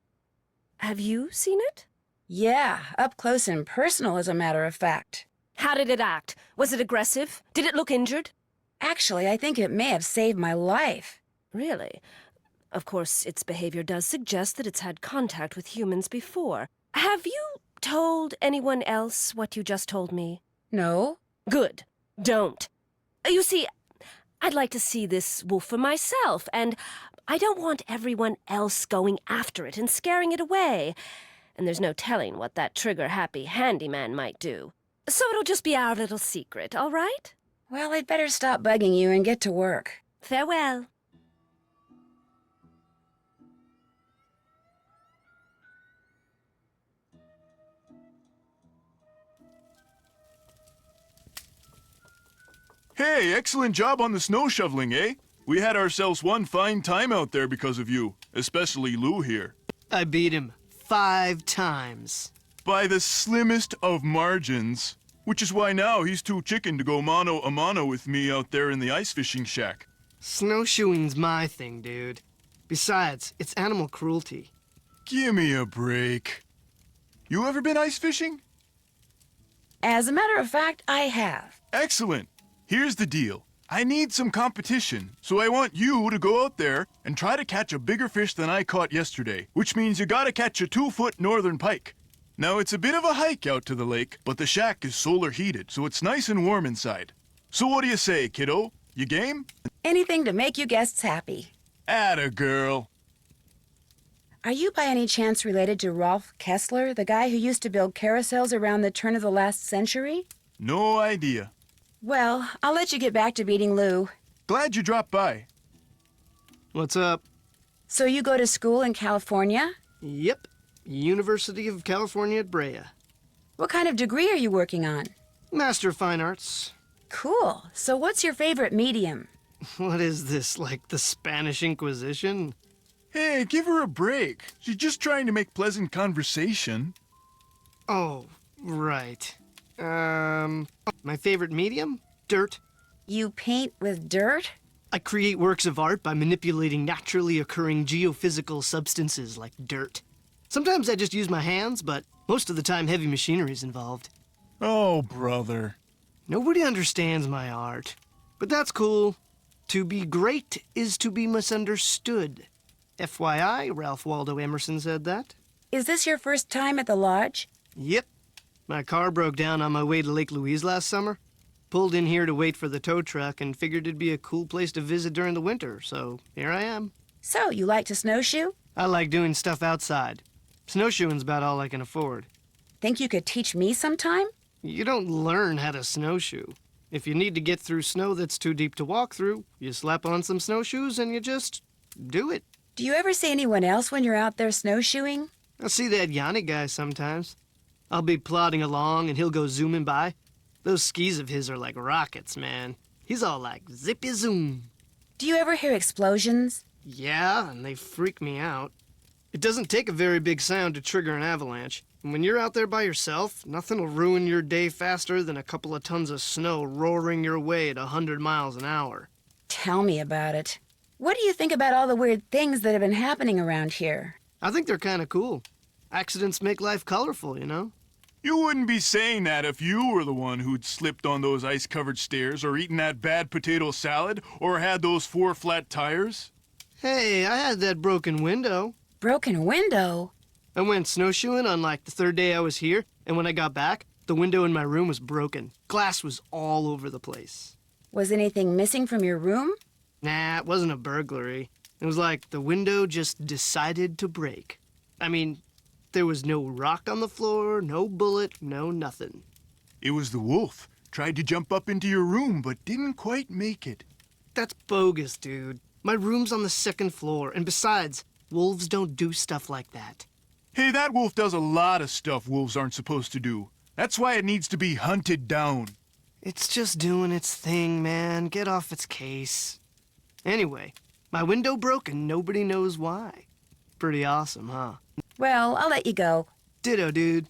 Have you seen it? Yeah, up close and personal, as a matter of fact. How did it act? Was it aggressive? Did it look injured? Actually, I think it may have saved my life. Really? Of course, its behavior does suggest that it's had contact with humans before. Have you told anyone else what you just told me? No? Good. Don't. You see, I'd like to see this wolf for myself, and I don't want everyone else going after it and scaring it away. And there's no telling what that trigger-happy handyman might do. So it'll just be our little secret, all right? Well, I'd better stop bugging you and get to work. Farewell. Hey, excellent job on the snow shoveling, eh? We had ourselves one fine time out there because of you, especially Lou here. I beat him 5 times. By the slimmest of margins. Which is why now he's too chicken to go mano a mano with me out there in the ice fishing shack. Snowshoeing's my thing, dude. Besides, it's animal cruelty. Gimme a break. You ever been ice fishing? As a matter of fact, I have. Excellent. Here's the deal. I need some competition, so I want you to go out there and try to catch a bigger fish than I caught yesterday, which means you gotta catch a 2-foot northern pike. Now, it's a bit of a hike out to the lake, but the shack is solar heated, so it's nice and warm inside. So what do you say, kiddo? You game? Anything to make you guests happy. Atta girl. Are you by any chance related to Rolf Kessler, the guy who used to build carousels around the turn of the last century? No idea. Well, I'll let you get back to beating Lou. Glad you dropped by. What's up? So you go to school in California? Yep. University of California at Brea. What kind of degree are you working on? Master of Fine Arts. Cool. So what's your favorite medium? What is this, like the Spanish Inquisition? Hey, give her a break. She's just trying to make pleasant conversation. Oh, right. My favorite medium? Dirt. You paint with dirt? I create works of art by manipulating naturally occurring geophysical substances like dirt. Sometimes I just use my hands, but most of the time heavy machinery's involved. Oh, brother. Nobody understands my art. But that's cool. To be great is to be misunderstood. FYI, Ralph Waldo Emerson said that. Is this your first time at the lodge? Yep. My car broke down on my way to Lake Louise last summer. Pulled in here to wait for the tow truck and figured it'd be a cool place to visit during the winter, so here I am. So, you like to snowshoe? I like doing stuff outside. Snowshoeing's about all I can afford. Think you could teach me sometime? You don't learn how to snowshoe. If you need to get through snow that's too deep to walk through, you slap on some snowshoes and you just do it. Do you ever see anyone else when you're out there snowshoeing? I see that Yanni guy sometimes. I'll be plodding along and he'll go zooming by. Those skis of his are like rockets, man. He's all like zippy zoom. Do you ever hear explosions? Yeah, and they freak me out. It doesn't take a very big sound to trigger an avalanche. And when you're out there by yourself, nothing will ruin your day faster than a couple of tons of snow roaring your way at 100 miles an hour. Tell me about it. What do you think about all the weird things that have been happening around here? I think they're kind of cool. Accidents make life colorful, you know? You wouldn't be saying that if you were the one who'd slipped on those ice-covered stairs or eaten that bad potato salad or had those 4 flat tires. Hey, I had that broken window. Broken window? I went snowshoeing on like the 3rd day I was here, and when I got back, the window in my room was broken. Glass was all over the place. Was anything missing from your room? Nah, it wasn't a burglary. It was like the window just decided to break. I mean, there was no rock on the floor, no bullet, no nothing. It was the wolf. Tried to jump up into your room, but didn't quite make it. That's bogus, dude. My room's on the 2nd floor, and besides, wolves don't do stuff like that. Hey, that wolf does a lot of stuff wolves aren't supposed to do. That's why it needs to be hunted down. It's just doing its thing, man. Get off its case. Anyway, my window broke and nobody knows why. pretty awesome, huh? Well, I'll let you go. Ditto, dude.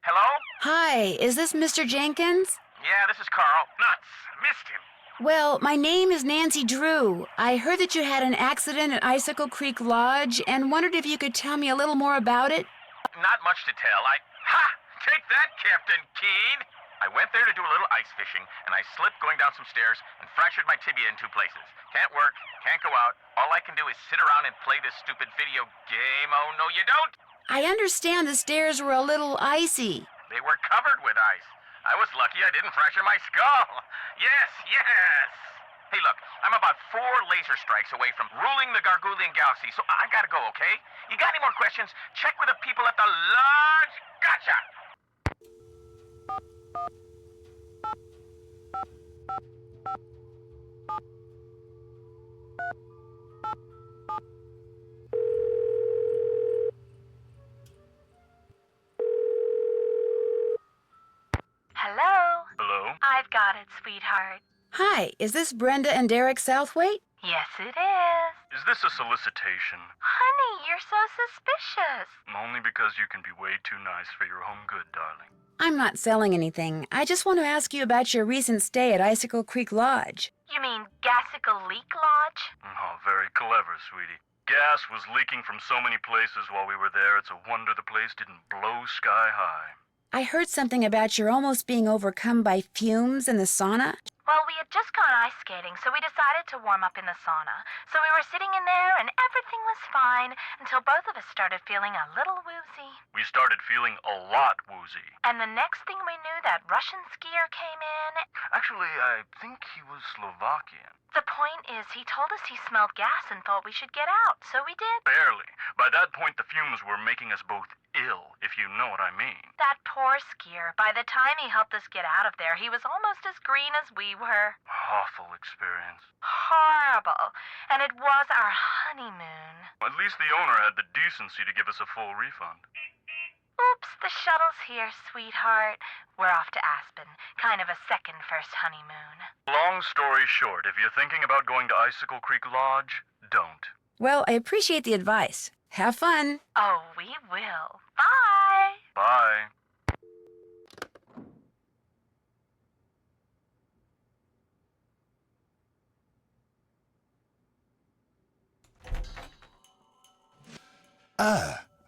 Hello? Hi, is this Mr. Jenkins? Yeah, this is Carl. Nuts. Missed him. Well, my name is Nancy Drew. I heard that you had an accident at Icicle Creek Lodge and wondered if you could tell me a little more about it. Not much to tell. Ha! Take that, Captain Keen! I went there to do a little ice fishing, and I slipped going down some stairs and fractured my tibia in 2 places. Can't work, can't go out. All I can do is sit around and play this stupid video game. Oh, no, you don't! I understand the stairs were a little icy. They were covered with ice. I was lucky I didn't fracture my skull. Yes, yes! Hey, look, I'm about 4 laser strikes away from ruling the Gargoulian Galaxy, so I gotta go, okay? You got any more questions? Check with the people at the lodge. Gotcha! Hello? Hello? I've got it, sweetheart. Hi, is this Brenda and Derek Southwaite? Yes, it is. Is this a solicitation? Honey, you're so suspicious. Only because you can be way too nice for your own good, darling. I'm not selling anything. I just want to ask you about your recent stay at Icicle Creek Lodge. You mean Icicle Creek Lodge? Oh, very clever, sweetie. Gas was leaking from so many places while we were there, it's a wonder the place didn't blow sky high. I heard something about your almost being overcome by fumes in the sauna. Well, we had just gone ice skating, so we decided to warm up in the sauna. So we were sitting in there, and everything was fine until both of us started feeling a little woozy. We started feeling a lot woozy. And the next thing we knew, that Russian skier came in. Actually, I think he was Slovakian. The point is, he told us he smelled gas and thought we should get out, so we did. Barely. By that point, the fumes were making us both ill, if you know what I mean. That poor skier. By the time he helped us get out of there, he was almost as green as we were. Awful experience. Horrible. And it was our honeymoon. At least the owner had the decency to give us a full refund. Oops, the shuttle's here, sweetheart. We're off to Aspen. Kind of a second first honeymoon. Long story short, if you're thinking about going to Icicle Creek Lodge, don't. Well, I appreciate the advice. Have fun. Oh, we will. Bye. Bye.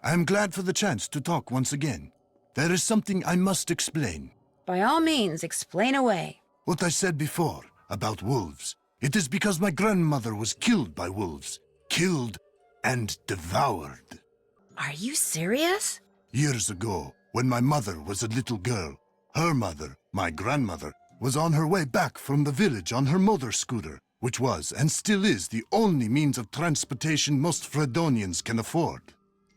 I'm glad for the chance to talk once again. There is something I must explain. By all means, explain away. What I said before about wolves. It is because my grandmother was killed by wolves. Killed and devoured. Are you serious? Years ago, when my mother was a little girl, her mother, my grandmother, was on her way back from the village on her motor scooter, which was and still is the only means of transportation most Fredonians can afford.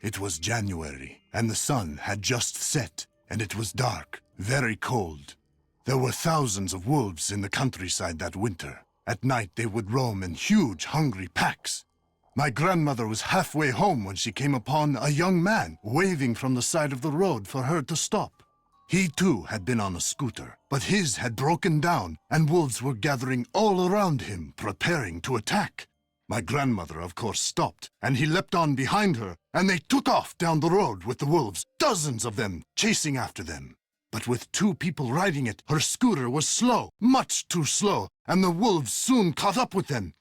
It was January, and the sun had just set, and it was dark, very cold. There were thousands of wolves in the countryside that winter. At night they would roam in huge, hungry packs. My grandmother was halfway home when she came upon a young man waving from the side of the road for her to stop. He too had been on a scooter, but his had broken down, and wolves were gathering all around him, preparing to attack. My grandmother, of course, stopped, and he leapt on behind her, and they took off down the road with the wolves, dozens of them, chasing after them. But with 2 people riding it, her scooter was slow, much too slow, and the wolves soon caught up with them.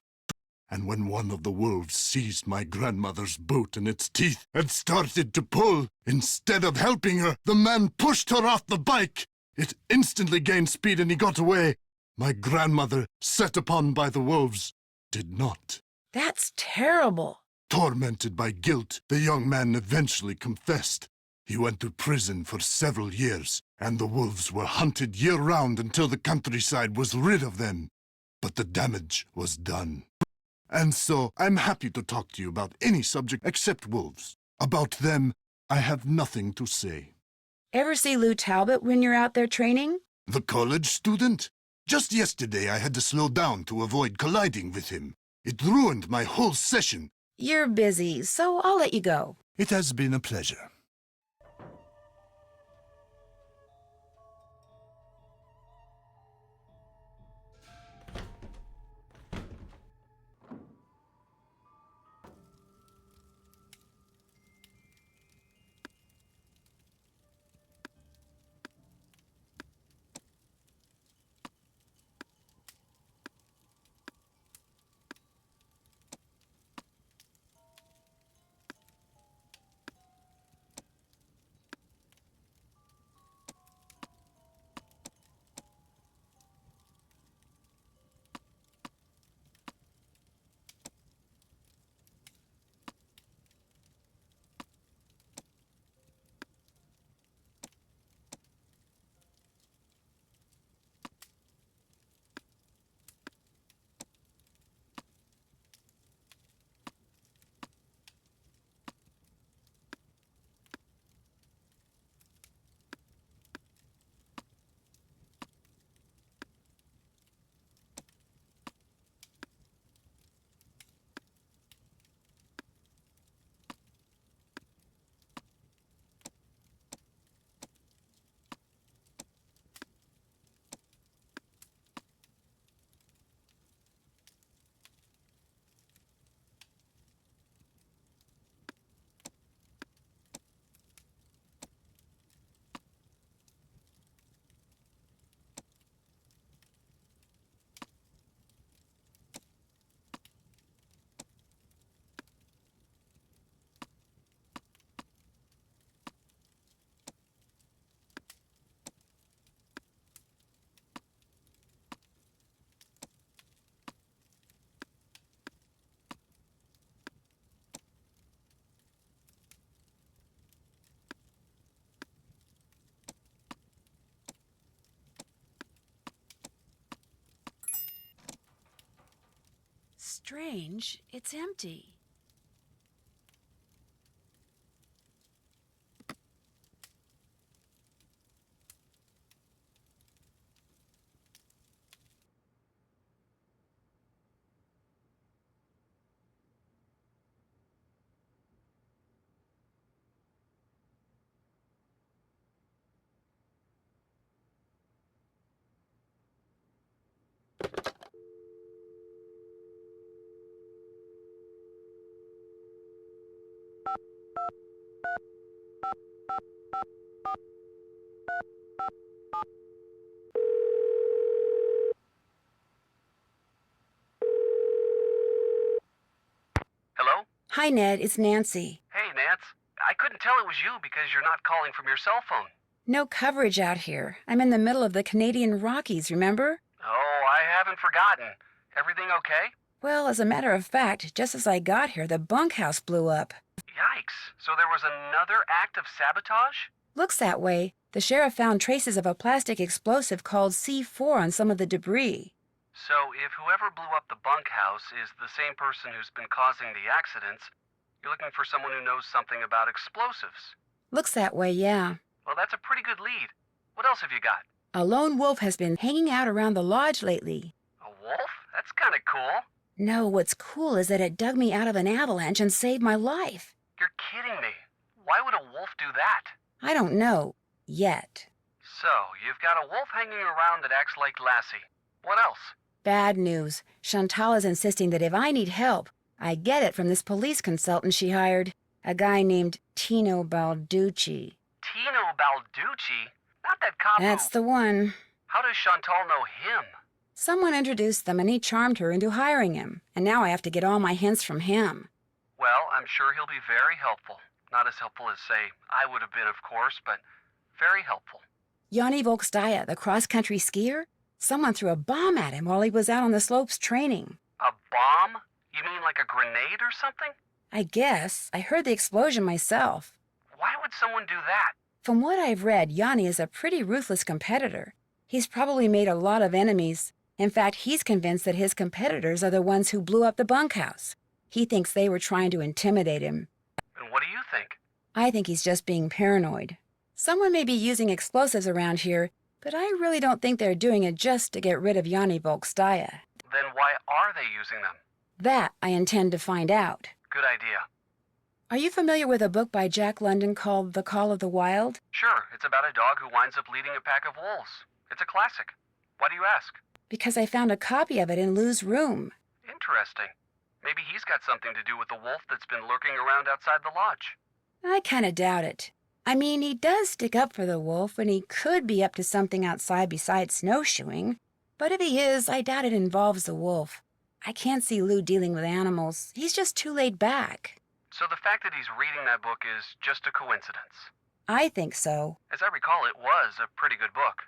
And when one of the wolves seized my grandmother's boot in its teeth and started to pull, instead of helping her, the man pushed her off the bike. It instantly gained speed and he got away. My grandmother, set upon by the wolves, did not. That's terrible. Tormented by guilt, the young man eventually confessed. He went to prison for several years, and the wolves were hunted year-round until the countryside was rid of them. But the damage was done. And so, I'm happy to talk to you about any subject except wolves. About them, I have nothing to say. Ever see Lou Talbot when you're out there training? The college student? Just yesterday I had to slow down to avoid colliding with him. It ruined my whole session. You're busy, so I'll let you go. It has been a pleasure. Strange, it's empty. Hello? Hi, Ned, it's Nancy. Hey, Nance. I couldn't tell it was you because you're not calling from your cell phone. No coverage out here. I'm in the middle of the Canadian Rockies, remember? Oh, I haven't forgotten. Everything okay? Well, as a matter of fact, just as I got here, the bunkhouse blew up. Yikes. So there was another act of sabotage? Looks that way. The sheriff found traces of a plastic explosive called C4 on some of the debris. So if whoever blew up the bunkhouse is the same person who's been causing the accidents, you're looking for someone who knows something about explosives. Looks that way, yeah. Well, that's a pretty good lead. What else have you got? A lone wolf has been hanging out around the lodge lately. A wolf? That's kind of cool. No, what's cool is that it dug me out of an avalanche and saved my life. You're kidding me. Why would a wolf do that? I don't know. Yet. So, you've got a wolf hanging around that acts like Lassie. What else? Bad news. Chantal is insisting that if I need help, I get it from this police consultant she hired. A guy named Tino Balducci. Tino Balducci? Not that cop who... That's the one. How does Chantal know him? Someone introduced them and he charmed her into hiring him. And now I have to get all my hints from him. Well, I'm sure he'll be very helpful. Not as helpful as, say, I would have been, of course, but very helpful. Yanni Volkstaya, the cross-country skier? Someone threw a bomb at him while he was out on the slopes training. A bomb? You mean like a grenade or something? I guess. I heard the explosion myself. Why would someone do that? From what I've read, Yanni is a pretty ruthless competitor. He's probably made a lot of enemies. In fact, he's convinced that his competitors are the ones who blew up the bunkhouse. He thinks they were trying to intimidate him. And what do you think? I think he's just being paranoid. Someone may be using explosives around here, but I really don't think they're doing it just to get rid of Yanni Volkstaya. Then why are they using them? That I intend to find out. Good idea. Are you familiar with a book by Jack London called The Call of the Wild? Sure, it's about a dog who winds up leading a pack of wolves. It's a classic. Why do you ask? Because I found a copy of it in Lou's room. Interesting. Maybe he's got something to do with the wolf that's been lurking around outside the lodge. I kind of doubt it. I mean, he does stick up for the wolf, and he could be up to something outside besides snowshoeing. But if he is, I doubt it involves the wolf. I can't see Lou dealing with animals. He's just too laid back. So the fact that he's reading that book is just a coincidence. I think so. As I recall, it was a pretty good book.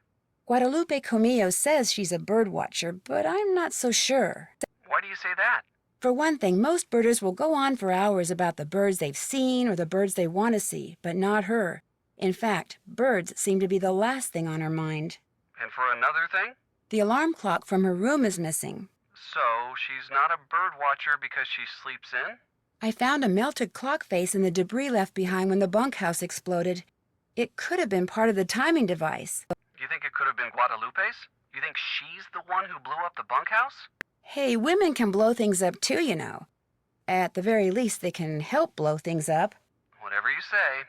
Guadalupe Comillo says she's a bird watcher, but I'm not so sure. Why do you say that? For one thing, most birders will go on for hours about the birds they've seen or the birds they want to see, but not her. In fact, birds seem to be the last thing on her mind. And for another thing? The alarm clock from her room is missing. So she's not a bird watcher because she sleeps in? I found a melted clock face in the debris left behind when the bunkhouse exploded. It could have been part of the timing device. You think it could have been Guadalupe's? You think she's the one who blew up the bunkhouse? Hey, women can blow things up too, you know. At the very least, they can help blow things up. Whatever you say.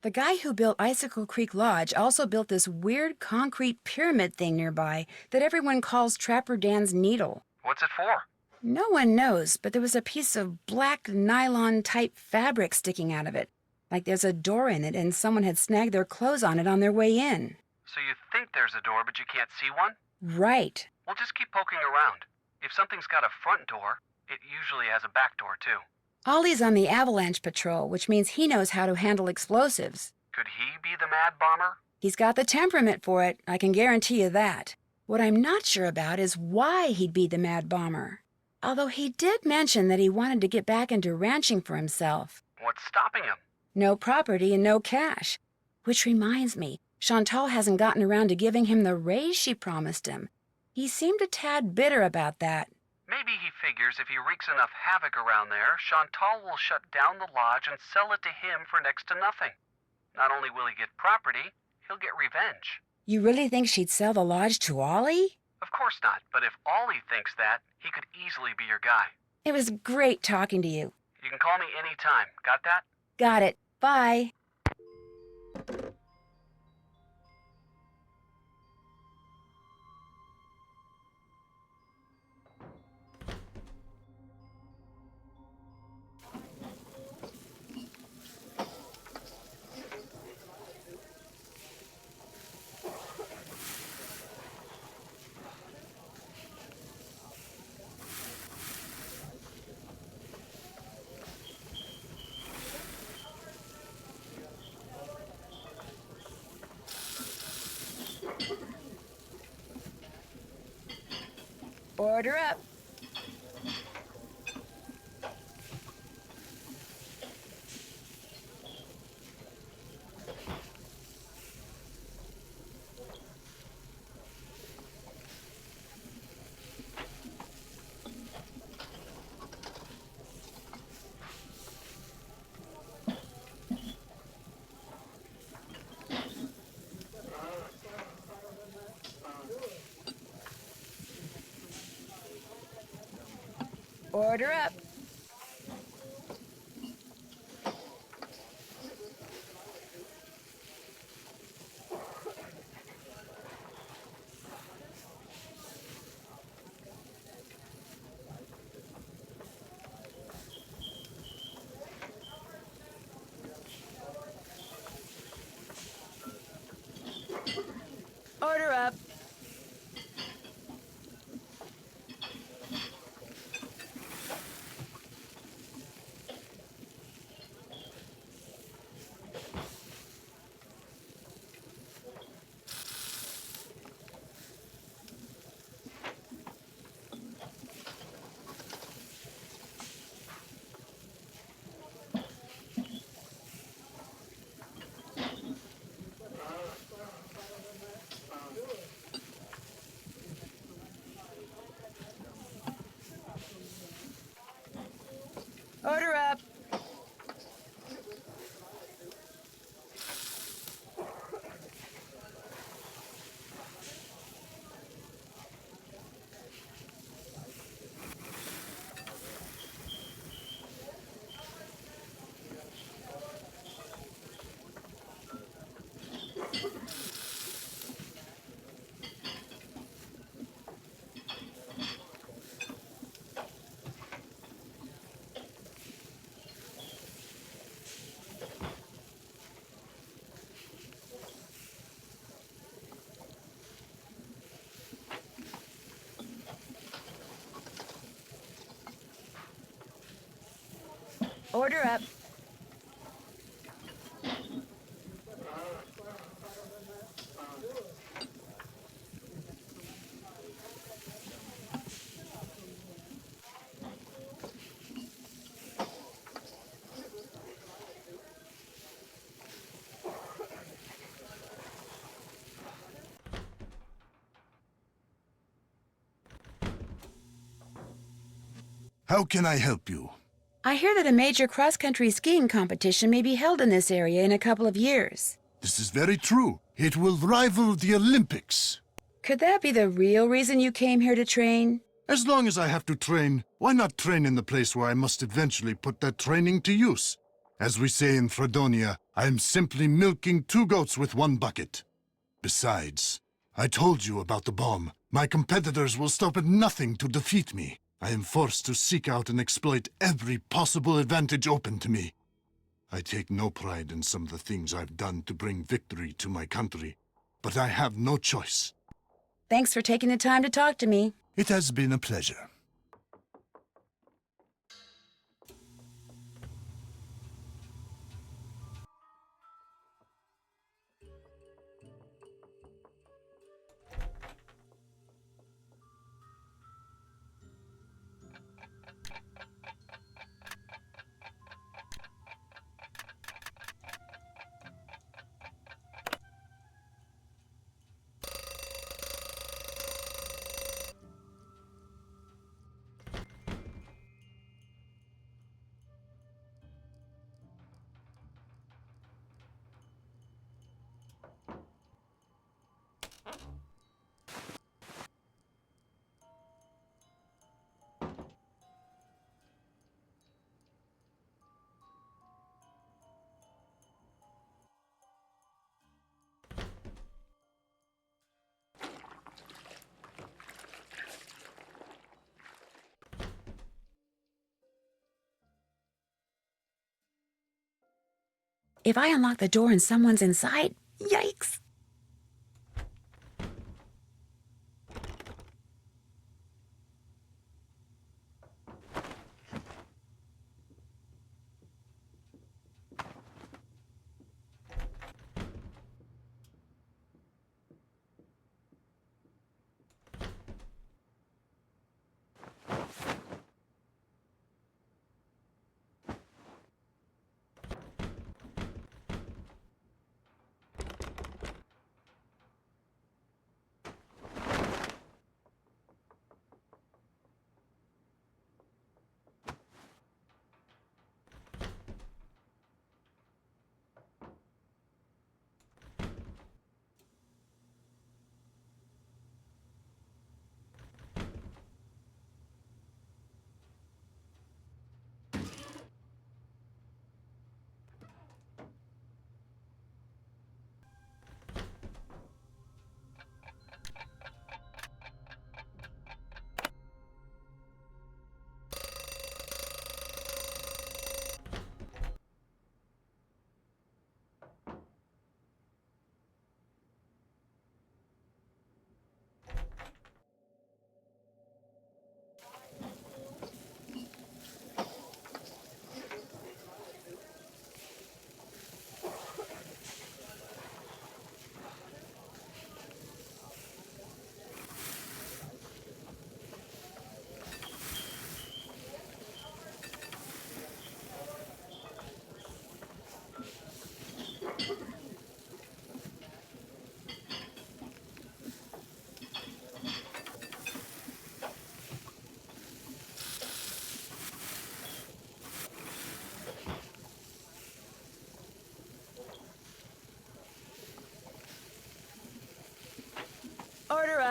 The guy who built Icicle Creek Lodge also built this weird concrete pyramid thing nearby that everyone calls Trapper Dan's Needle. What's it for? No one knows, but there was a piece of black nylon-type fabric sticking out of it. Like there's a door in it and someone had snagged their clothes on it on their way in. So you think there's a door, but you can't see one? Right. Well, just keep poking around. If something's got a front door, it usually has a back door, too. Ollie's on the Avalanche Patrol, which means he knows how to handle explosives. Could he be the mad bomber? He's got the temperament for it, I can guarantee you that. What I'm not sure about is why he'd be the mad bomber. Although he did mention that he wanted to get back into ranching for himself. What's stopping him? No property and no cash. Which reminds me, Chantal hasn't gotten around to giving him the raise she promised him. He seemed a tad bitter about that. Maybe he figures if he wreaks enough havoc around there, Chantal will shut down the lodge and sell it to him for next to nothing. Not only will he get property, he'll get revenge. You really think she'd sell the lodge to Ollie? Of course not, but if Ollie thinks that, he could easily be your guy. It was great talking to you. You can call me anytime. Got that? Got it. Bye. Order up. Order up. Order up. Order up. Order up. How can I help you? I hear that a major cross-country skiing competition may be held in this area in a couple of years. This is very true. It will rival the Olympics. Could that be the real reason you came here to train? As long as I have to train, why not train in the place where I must eventually put that training to use? As we say in Fredonia, I am simply milking two goats with one bucket. Besides, I told you about the bomb. My competitors will stop at nothing to defeat me. I am forced to seek out and exploit every possible advantage open to me. I take no pride in some of the things I've done to bring victory to my country, but I have no choice. Thanks for taking the time to talk to me. It has been a pleasure. If I unlock the door and someone's inside, yikes!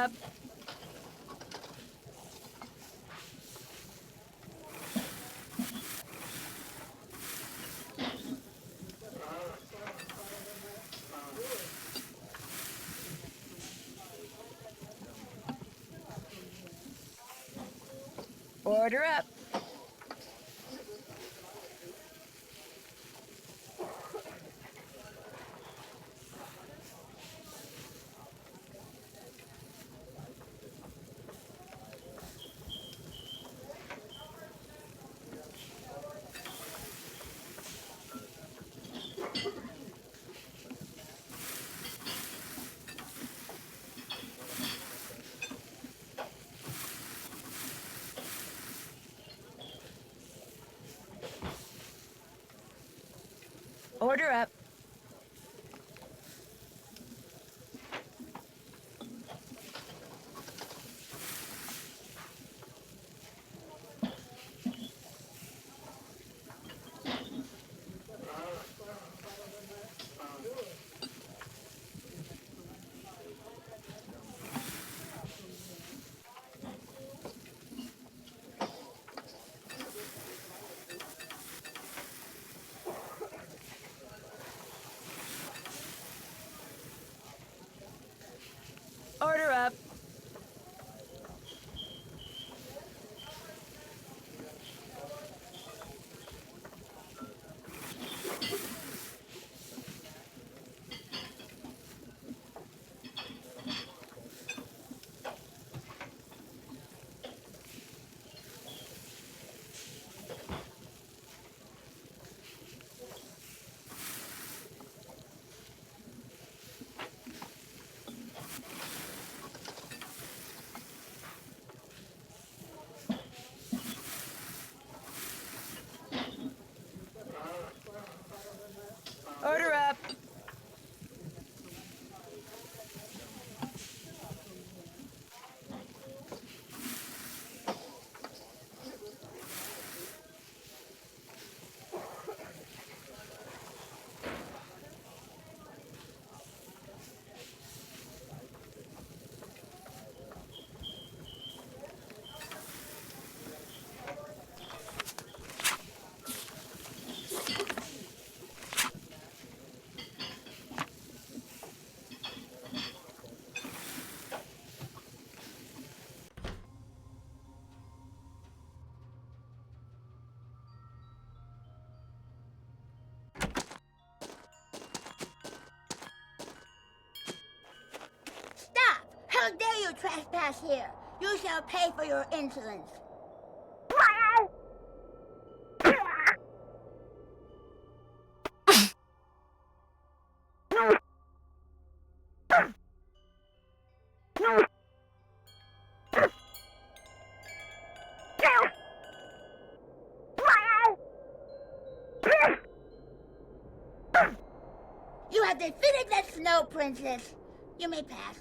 up. Order up. Order up. Order up. Order up. Stop! How dare you trespass here? You shall pay for your insolence. You have defeated the Snow Princess. You may pass.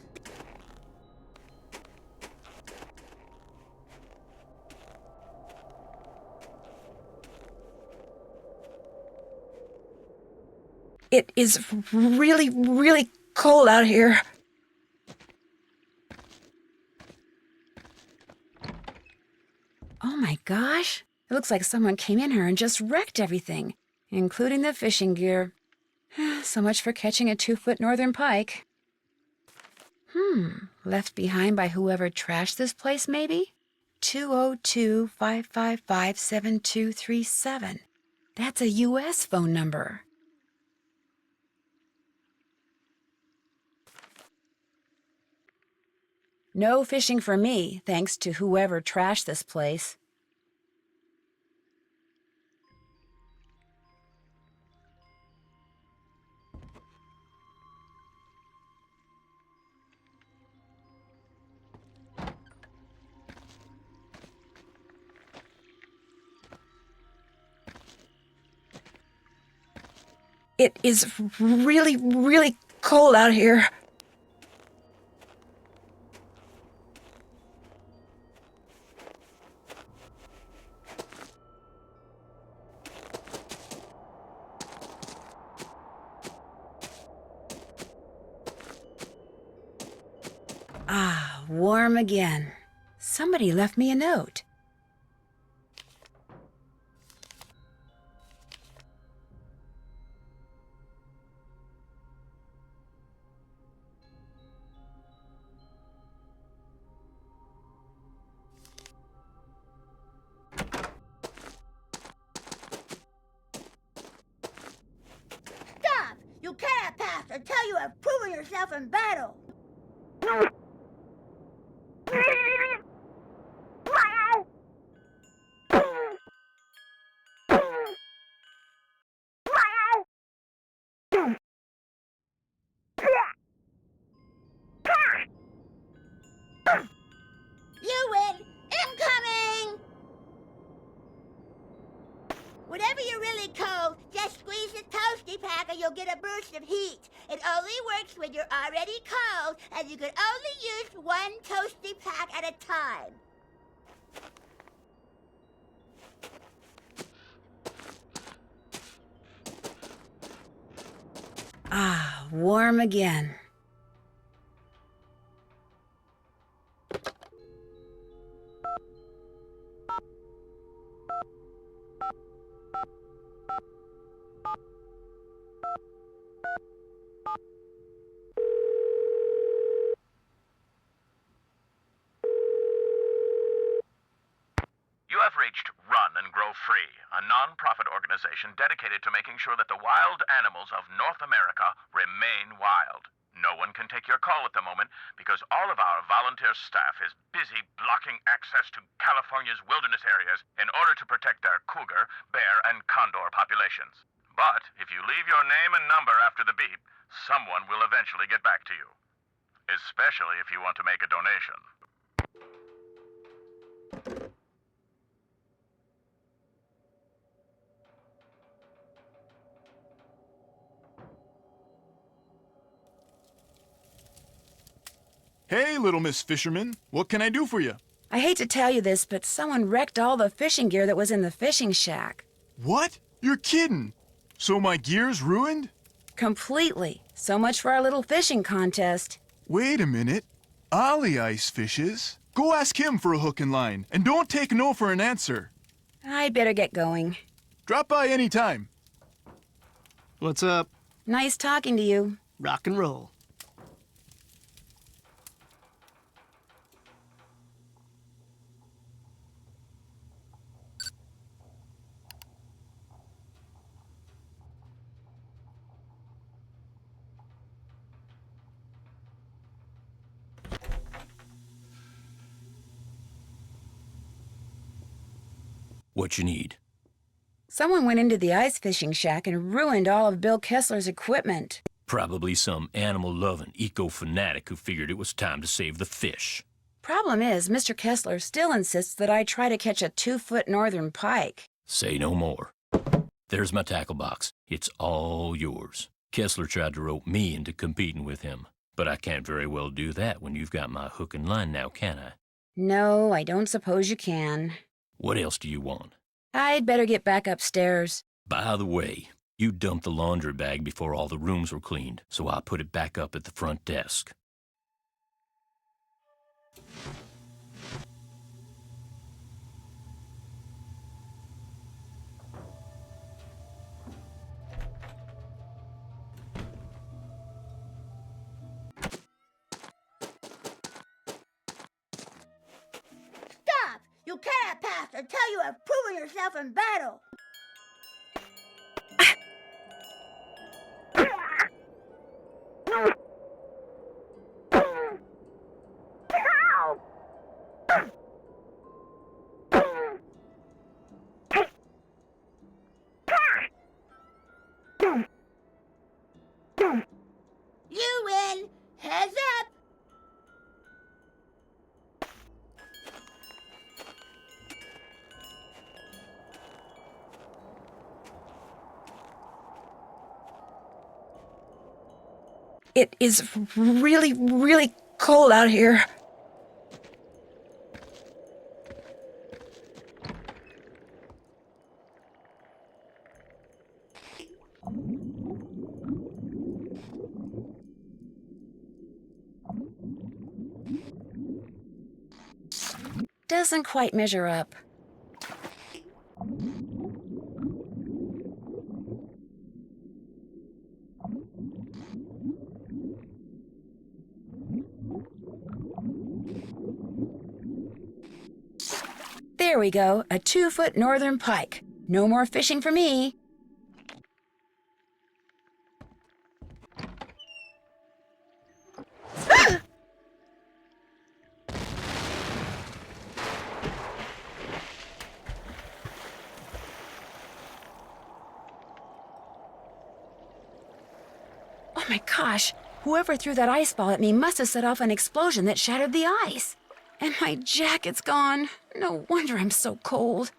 It is really, really cold out here. Oh my gosh. It looks like someone came in here and just wrecked everything, including the fishing gear. So much for catching a 2-foot northern pike. Left behind by whoever trashed this place, maybe? 202-555-7237. That's a U.S. phone number. No fishing for me, thanks to whoever trashed this place. It is really, really cold out here. warm again. Somebody left me a note. Stop! You cannot pass until you have proven yourself in battle. You win! Incoming! Whatever you're really cold, just squeeze the toasty pack and you'll get a burst of heat. It only works when you're already cold, and you can only use one toasty pack at a time. Ah, warm again. You have reached Run and Grow Free, a non-profit organization dedicated to making sure that the wild animals of North America remain wild. No one can take your call at the moment because all of our volunteer staff is busy blocking access to California's wilderness areas in order to protect their cougar, bear, and condor populations. But if you leave your name and number after the beep, someone will eventually get back to you. Especially if you want to make a donation. Hey, little Miss Fisherman. What can I do for you? I hate to tell you this, but someone wrecked all the fishing gear that was in the fishing shack. What? You're kidding. So my gear's ruined? Completely. So much for our little fishing contest. Wait a minute. Ollie ice fishes. Go ask him for a hook and line, and don't take no for an answer. I'd better get going. Drop by any time. What's up? Nice talking to you. Rock and roll. What you need? Someone went into the ice fishing shack and ruined all of Bill Kessler's equipment. Probably some animal-loving eco-fanatic who figured it was time to save the fish. Problem is, Mr. Kessler still insists that I try to catch a 2-foot northern pike. Say no more. There's my tackle box. It's all yours. Kessler tried to rope me into competing with him, but I can't very well do that when you've got my hook and line now, can I? No, I don't suppose you can. What else do you want? I'd better get back upstairs. By the way, you dumped the laundry bag before all the rooms were cleaned, so I put it back up at the front desk. Stop! You cannot pass until you have proven yourself in battle. You win. Heads up. It is really, really cold out here. doesn't quite measure up. There we go, a 2-foot northern pike. No more fishing for me. Oh my gosh, whoever threw that ice ball at me must have set off an explosion that shattered the ice. And my jacket's gone. No wonder I'm so cold.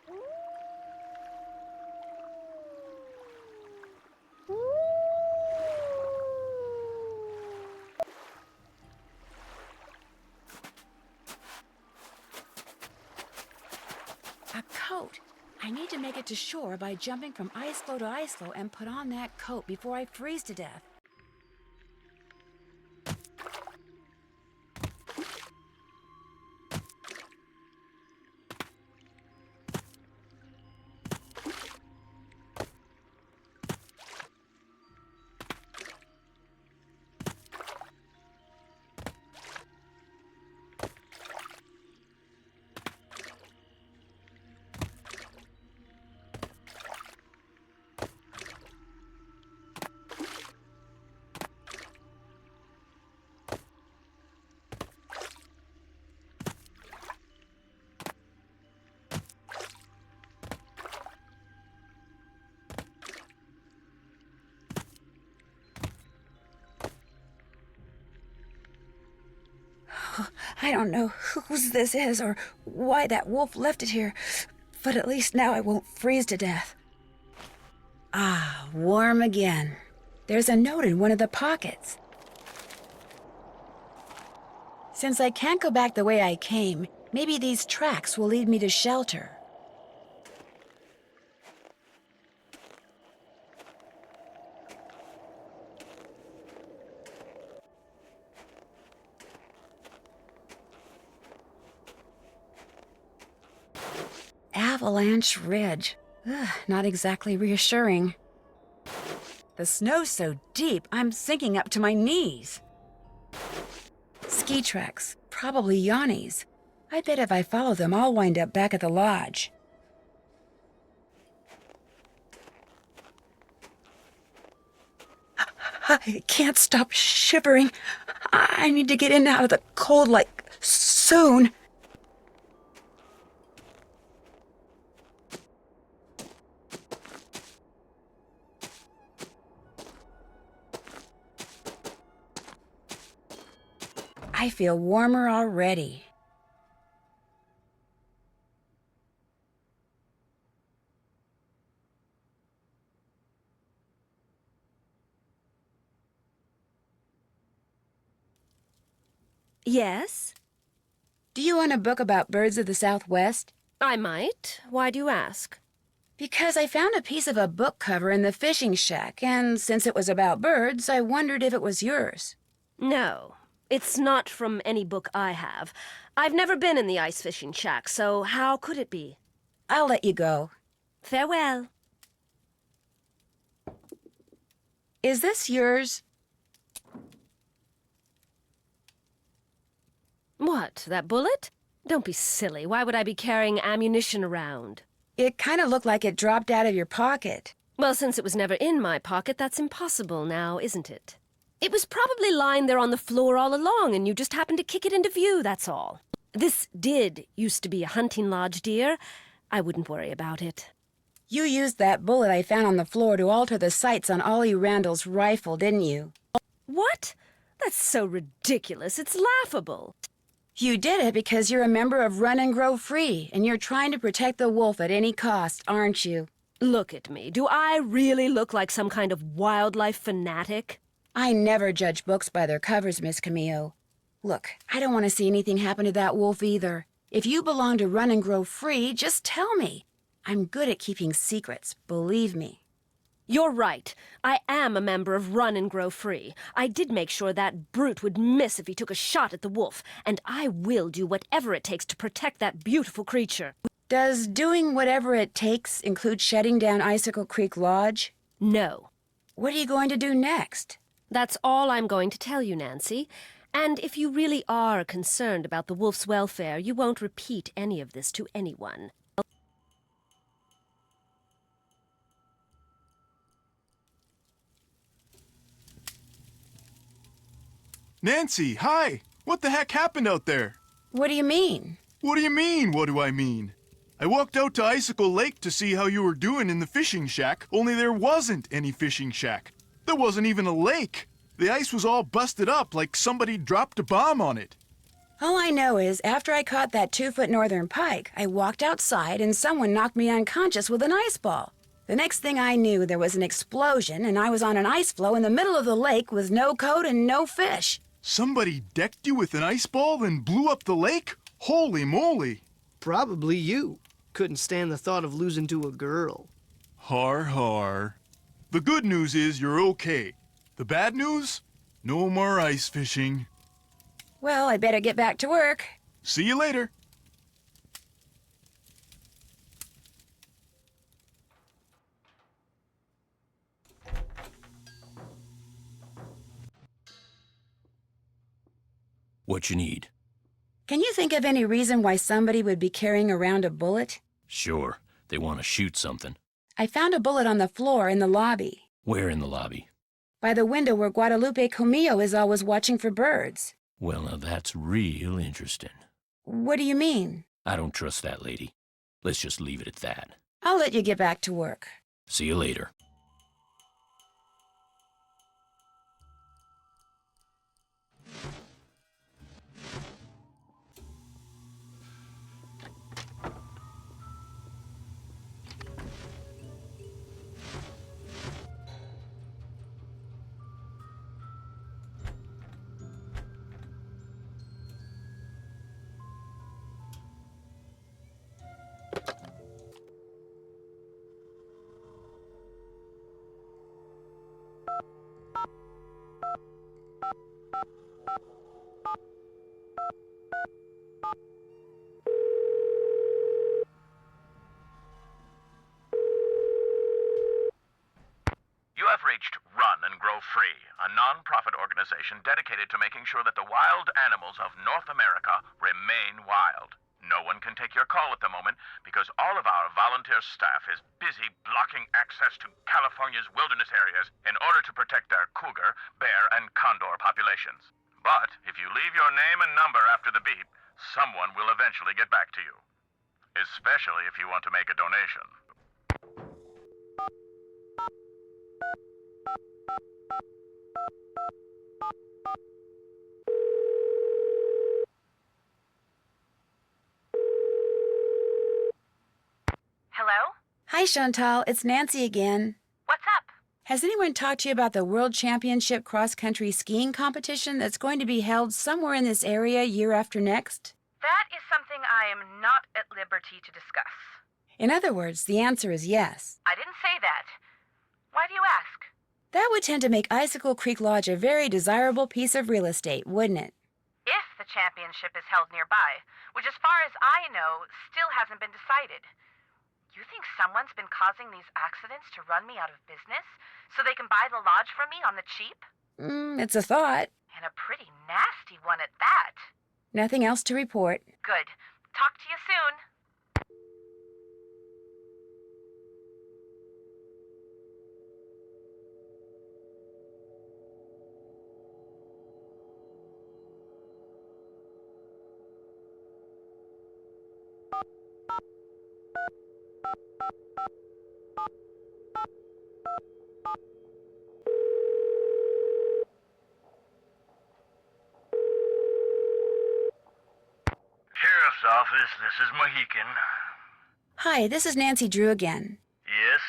A coat. I need to make it to shore by jumping from ice floe to ice floe and put on that coat before I freeze to death. I don't know whose this is or why that wolf left it here, but at least now I won't freeze to death. Ah, warm again. There's a note in one of the pockets. Since I can't go back the way I came, maybe these tracks will lead me to shelter. Avalanche Ridge. Ugh, not exactly reassuring. The snow's so deep, I'm sinking up to my knees. Ski tracks, probably Yanni's. I bet if I follow them, I'll wind up back at the lodge. I can't stop shivering. I need to get in and out of the cold, like, soon. I feel warmer already. Yes? Do you want a book about birds of the Southwest? I might. Why do you ask? Because I found a piece of a book cover in the fishing shack, and since it was about birds, I wondered if it was yours. No. It's not from any book I have. I've never been in the ice fishing shack, so how could it be? I'll let you go. Farewell. Is this yours? What, that bullet? Don't be silly. Why would I be carrying ammunition around? It kind of looked like it dropped out of your pocket. Well, since it was never in my pocket, that's impossible now, isn't it? It was probably lying there on the floor all along, and you just happened to kick it into view, that's all. This used to be a hunting lodge, dear. I wouldn't worry about it. You used that bullet I found on the floor to alter the sights on Ollie Randall's rifle, didn't you? What? That's so ridiculous. It's laughable. You did it because you're a member of Run and Grow Free, and you're trying to protect the wolf at any cost, aren't you? Look at me. Do I really look like some kind of wildlife fanatic? I never judge books by their covers, Miss Camillo. Look, I don't want to see anything happen to that wolf either. If you belong to Run and Grow Free, just tell me. I'm good at keeping secrets, believe me. You're right. I am a member of Run and Grow Free. I did make sure that brute would miss if he took a shot at the wolf, and I will do whatever it takes to protect that beautiful creature. Does doing whatever it takes include shutting down Icicle Creek Lodge? No. What are you going to do next? That's all I'm going to tell you, Nancy. And if you really are concerned about the wolf's welfare, you won't repeat any of this to anyone. Nancy, hi! What the heck happened out there? What do you mean? What do you mean, what do I mean? I walked out to Icicle Lake to see how you were doing in the fishing shack, only there wasn't any fishing shack. There wasn't even a lake. The ice was all busted up like somebody dropped a bomb on it. All I know is after I caught that 2-foot northern pike, I walked outside and someone knocked me unconscious with an ice ball. The next thing I knew, there was an explosion and I was on an ice floe in the middle of the lake with no coat and no fish. Somebody decked you with an ice ball and blew up the lake? Holy moly! Probably you. Couldn't stand the thought of losing to a girl. Har har. The good news is you're okay. The bad news? No more ice fishing. Well, I better get back to work. See you later. What you need? Can you think of any reason why somebody would be carrying around a bullet? Sure. They want to shoot something. I found a bullet on the floor in the lobby. Where in the lobby? By the window where Guadalupe Comillo is always watching for birds. Well, now that's real interesting. What do you mean? I don't trust that lady. Let's just leave it at that. I'll let you get back to work. See you later. You have reached Run and Grow Free, a non-profit organization dedicated to making sure that the wild animals of North America remain wild. No one can take your call at the moment because all of our volunteer staff is busy blocking access to California's wilderness areas in order to protect their cougar, bear, and condor populations. But if you leave your name and number after the beep, someone will eventually get back to you. Especially if you want to make a donation. Hello? Hi, Chantal. It's Nancy again. What's up? Has anyone talked to you about the World Championship cross-country skiing competition that's going to be held somewhere in this area year after next? That is something I am not at liberty to discuss. In other words, the answer is yes. I didn't say that. Why do you ask? That would tend to make Icicle Creek Lodge a very desirable piece of real estate, wouldn't it? If the championship is held nearby, which as far as I know, still hasn't been decided. You think someone's been causing these accidents to run me out of business so they can buy the lodge from me on the cheap? It's a thought. And a pretty nasty one at that. Nothing else to report. Good. Talk to you soon. Sheriff's office, this is Mohican. Hi, this is Nancy Drew again. Yes?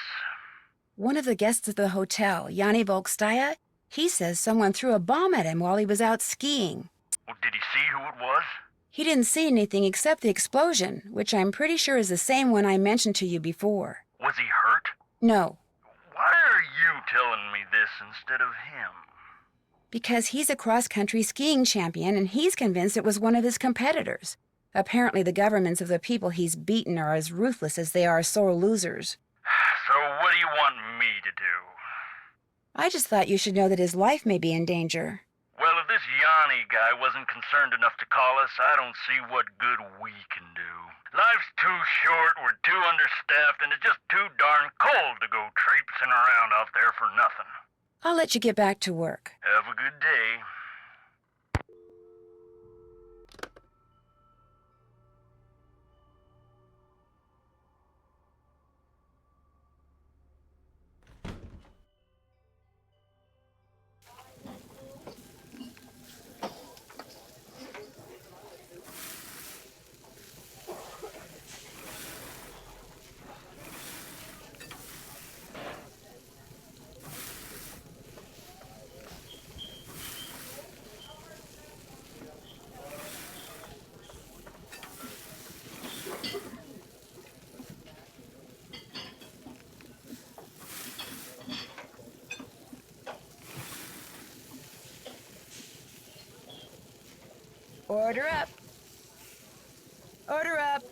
One of the guests at the hotel, Yanni Volkstaya, he says someone threw a bomb at him while he was out skiing. Well, did he see who it was? He didn't see anything except the explosion, which I'm pretty sure is the same one I mentioned to you before. Was he hurt? No. Why are telling me this instead of him? Because he's a cross-country skiing champion, and he's convinced it was one of his competitors. Apparently the governments of the people he's beaten are as ruthless as they are sore losers. So what do you want me to do? I just thought you should know that his life may be in danger. Well, if this Yanni guy wasn't concerned enough to call us, I don't see what good we can do. Life's too short, we're too understaffed, and it's just too darn cold to go traipsing around out there for nothing. I'll let you get back to work. Have a good day. Order up. Order up.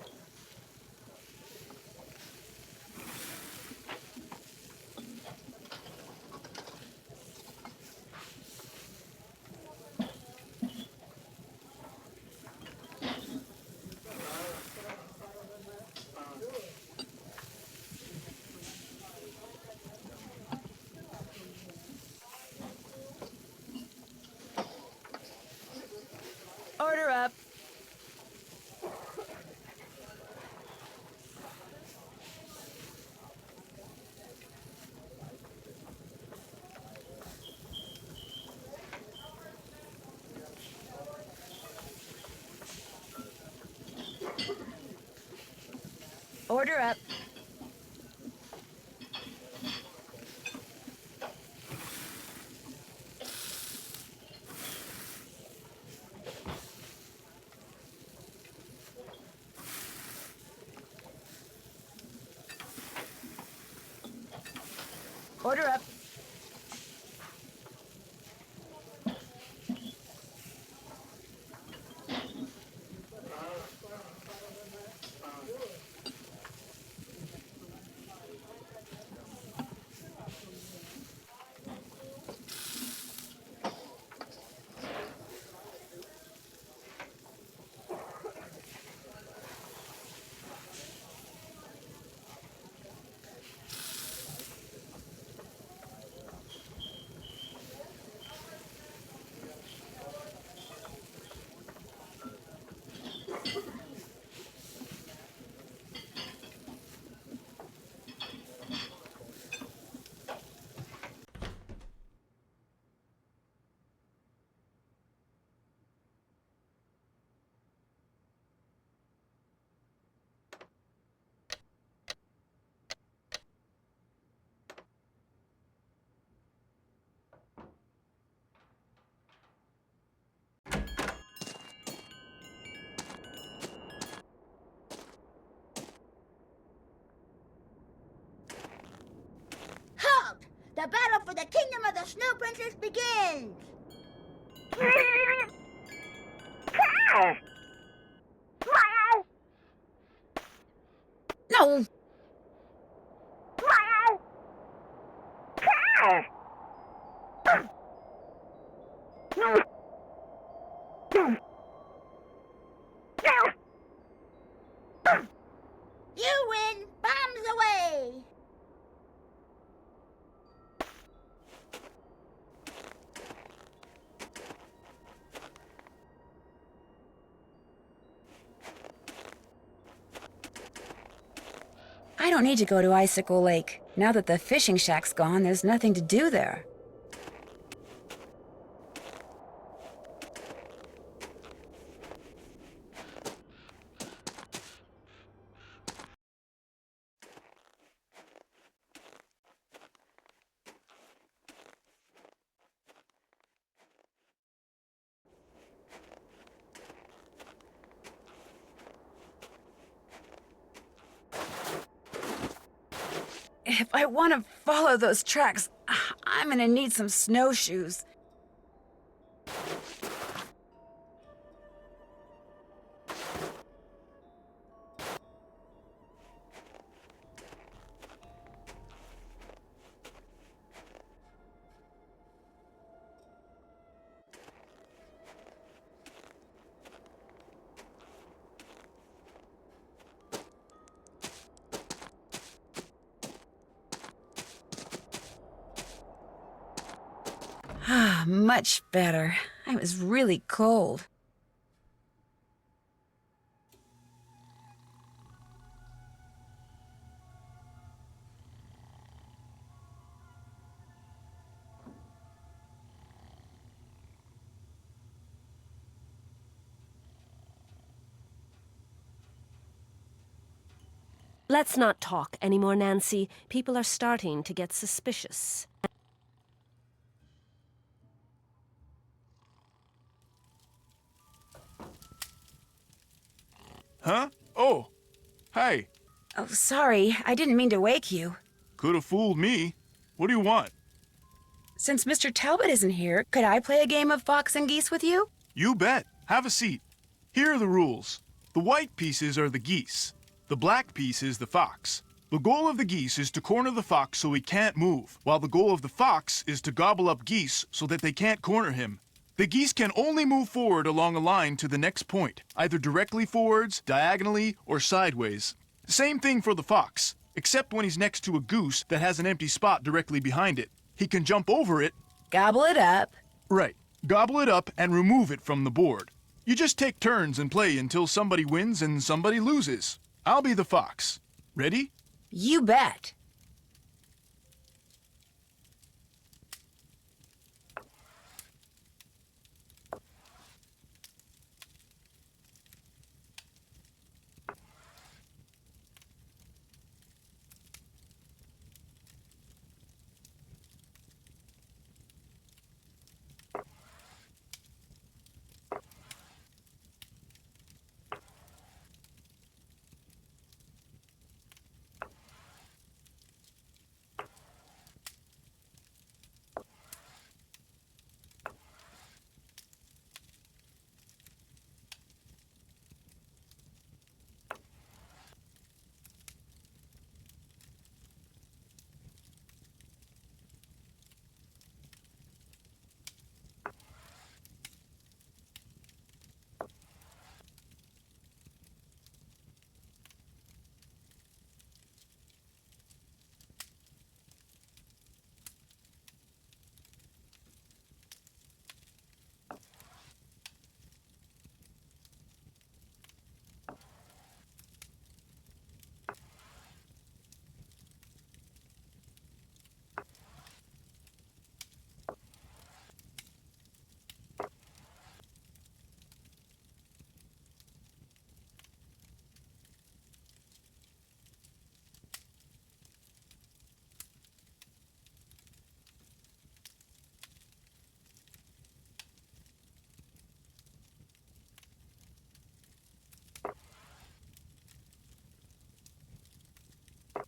Order up. Order up. Order up. Halt! The battle for the kingdom of the Snow Princess begins! No! You win! Bombs away! I don't need to go to Icicle Lake. Now that the fishing shack's gone, there's nothing to do there. If I want to follow those tracks, I'm gonna need some snowshoes. Ah, much better. I was really cold. Let's not talk anymore, Nancy. People are starting to get suspicious. Huh? Oh, hi. Oh, sorry. I didn't mean to wake you. Could have fooled me. What do you want? Since Mr. Talbot isn't here, could I play a game of fox and geese with you? You bet. Have a seat. Here are the rules. The white pieces are the geese. The black piece is the fox. The goal of the geese is to corner the fox so he can't move, while the goal of the fox is to gobble up geese so that they can't corner him. The geese can only move forward along a line to the next point, either directly forwards, diagonally, or sideways. Same thing for the fox, except when he's next to a goose that has an empty spot directly behind it. He can jump over it. Gobble it up. Right. Gobble it up and remove it from the board. You just take turns and play until somebody wins and somebody loses. I'll be the fox. Ready? You bet.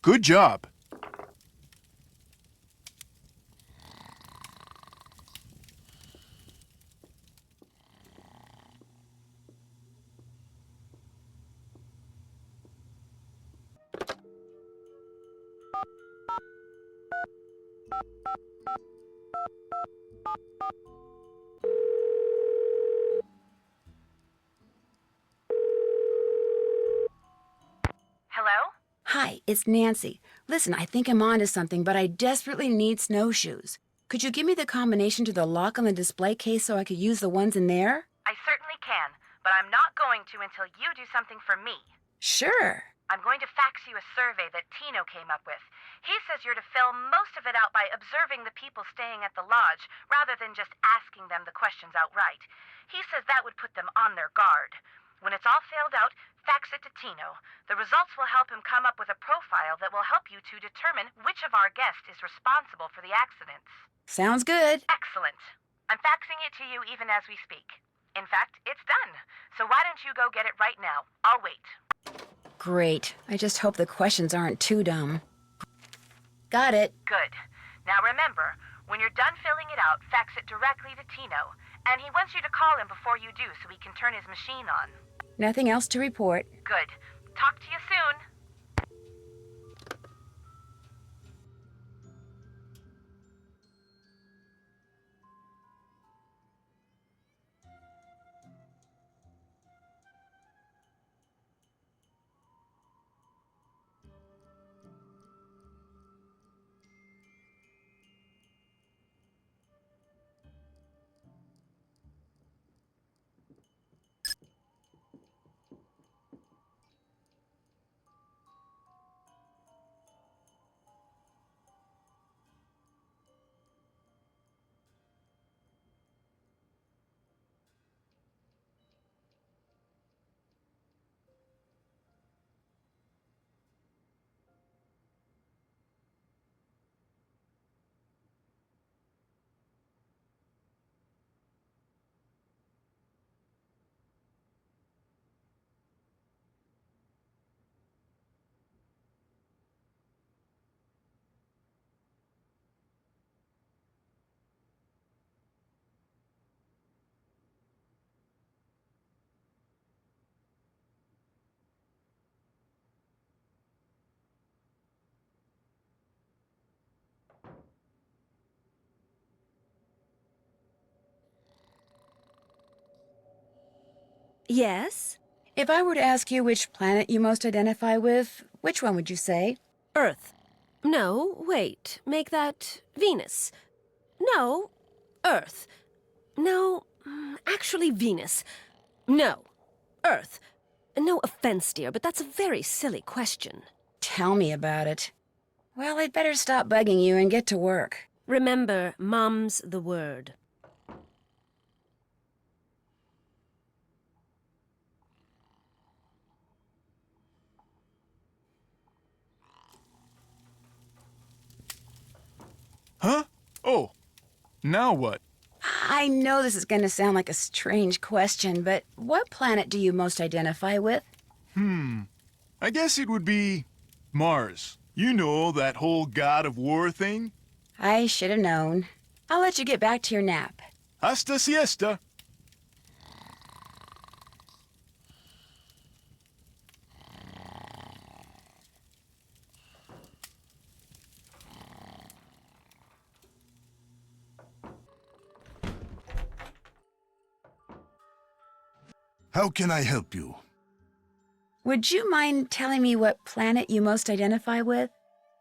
Good job. Hello? Hi, it's Nancy. Listen, I think I'm onto something, but I desperately need snowshoes. Could you give me the combination to the lock on the display case so I could use the ones in there? I certainly can, but I'm not going to until you do something for me. Sure. I'm going to fax you a survey that Tino came up with. He says you're to fill most of it out by observing the people staying at the lodge, rather than just asking them the questions outright. He says that would put them on their guard. When it's all filled out, fax it to Tino. The results will help him come up with a profile that will help you to determine which of our guests is responsible for the accidents. Sounds good. Excellent. I'm faxing it to you even as we speak. In fact, it's done. So why don't you go get it right now? I'll wait. Great. I just hope the questions aren't too dumb. Got it. Good. Now remember, When you're done filling it out, fax it directly to Tino. And he wants you to call him before you do so he can turn his machine on. Nothing else to report. Good. Talk to you soon. Yes? If I were to ask you which planet you most identify with, which one would you say? Earth. No, wait. Make that Venus. No, Earth. No, actually Venus. No, Earth. No offense, dear, but that's a very silly question. Tell me about it. Well, I'd better stop bugging you and get to work. Remember, mom's the word. Huh? Oh, now what? I know this is going to sound like a strange question, but what planet do you most identify with? I guess it would be Mars. You know, that whole god of war thing? I should have known. I'll let you get back to your nap. Hasta siesta. How can I help you? Would you mind telling me what planet you most identify with?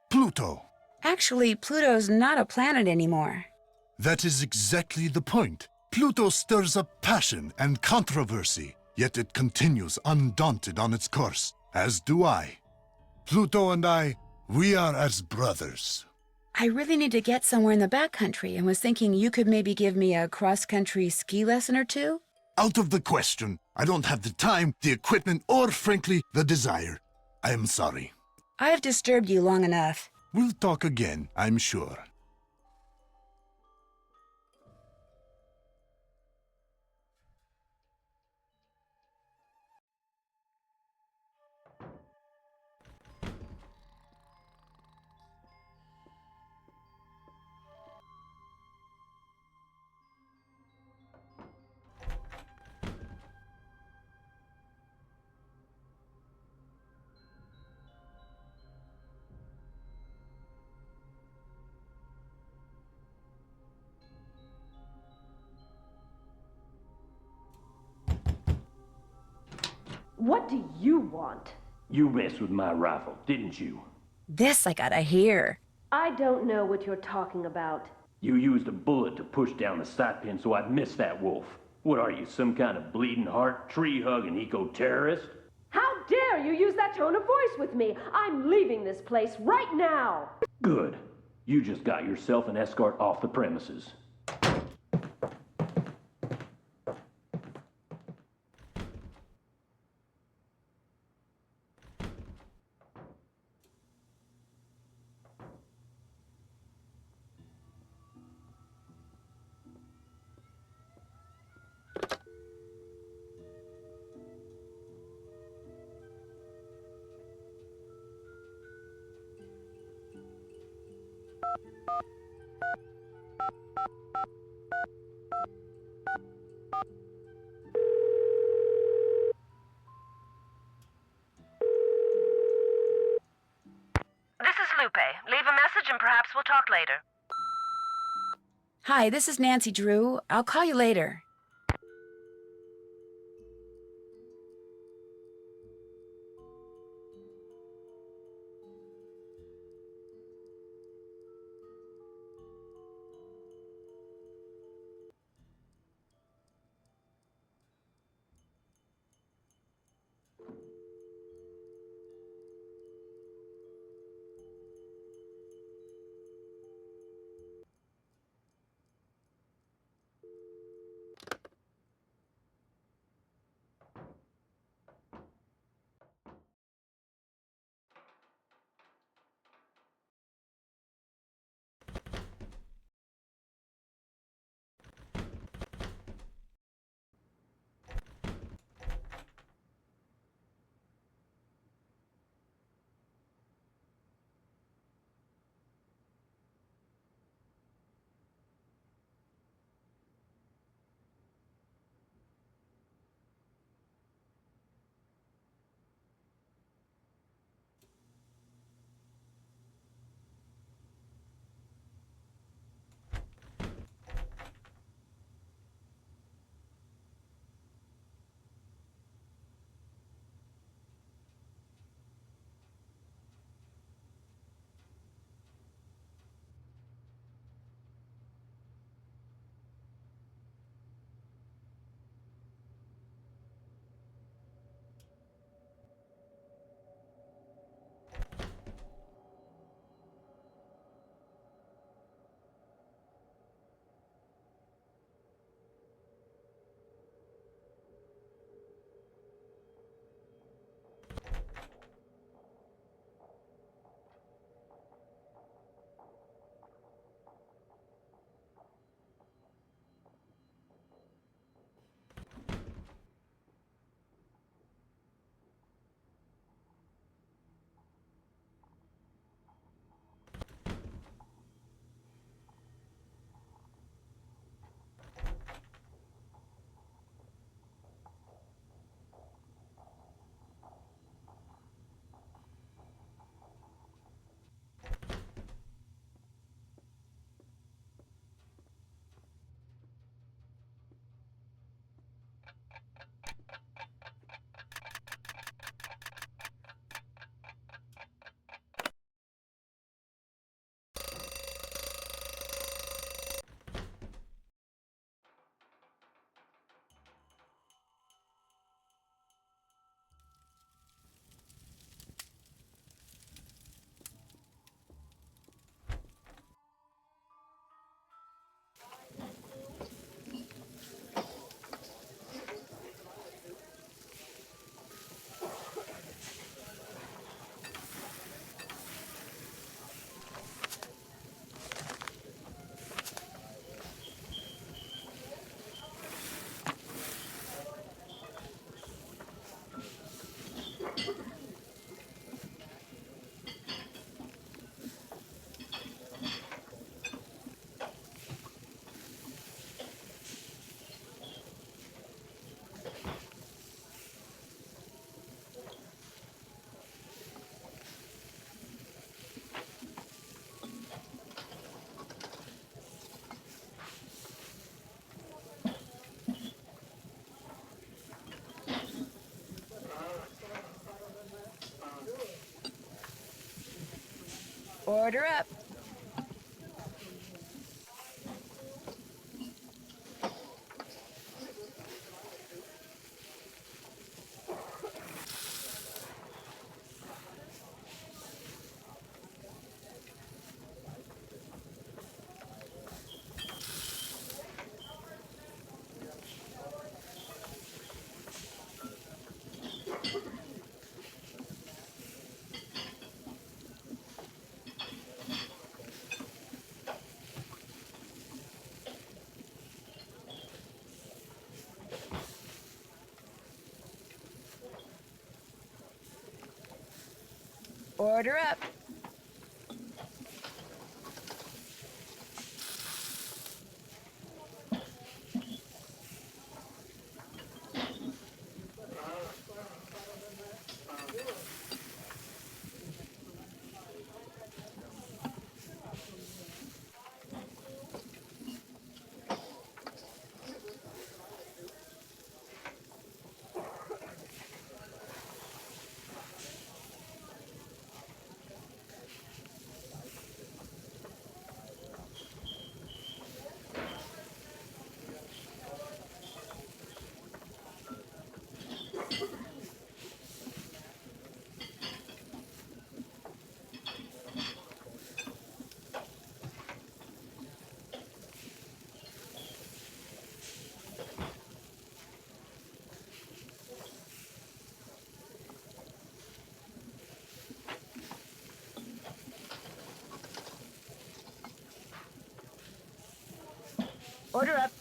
Pluto. Actually, Pluto's not a planet anymore. That is exactly the point. Pluto stirs up passion and controversy, yet it continues undaunted on its course, as do I. Pluto and I, we are as brothers. I really need to get somewhere in the backcountry and was thinking you could maybe give me a cross-country ski lesson or two? Out of the question. I don't have the time, the equipment, or frankly, the desire. I am sorry. I've disturbed you long enough. We'll talk again, I'm sure. What do you want? You messed with my rifle, didn't you? This I gotta hear. I don't know what you're talking about. You used a bullet to push down the sight pin so I'd miss that wolf. What are you, some kind of bleeding heart, tree-hugging eco-terrorist? How dare you use that tone of voice with me? I'm leaving this place right now. Good. You just got yourself an escort off the premises. This is Lupe. Leave a message and perhaps we'll talk later. Hi, this is Nancy Drew. I'll call you later. Order up. Order up. Order up.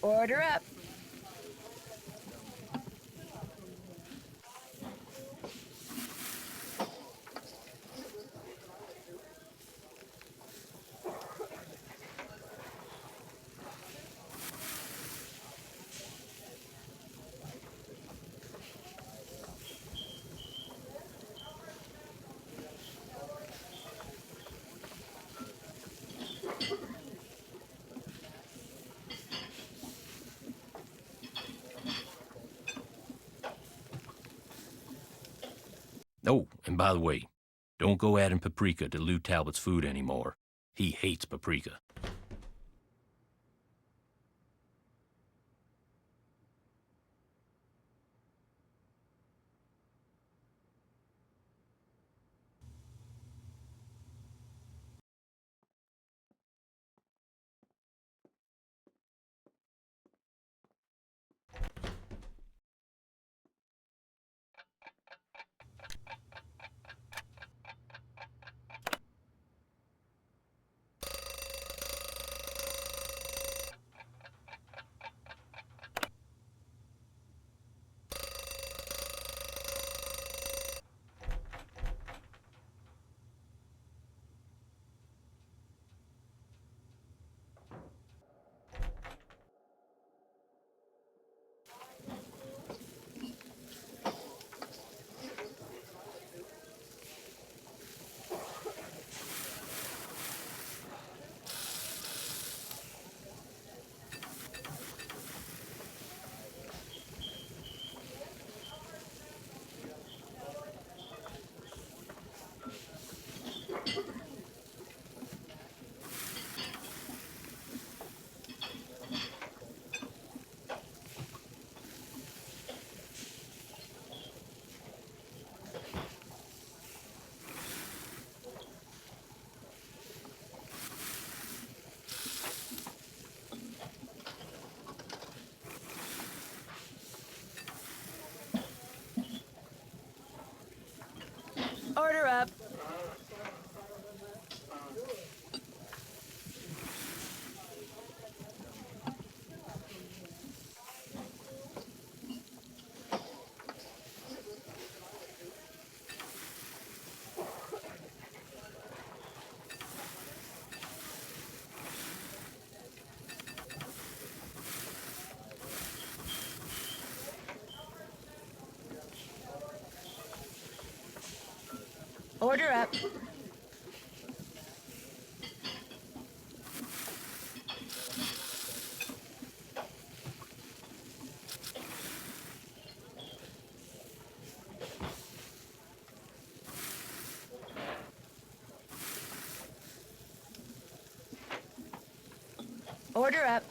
Order up. Oh, and by the way, don't go adding paprika to Lou Talbot's food anymore. He hates paprika. Order up. Order up. Order up.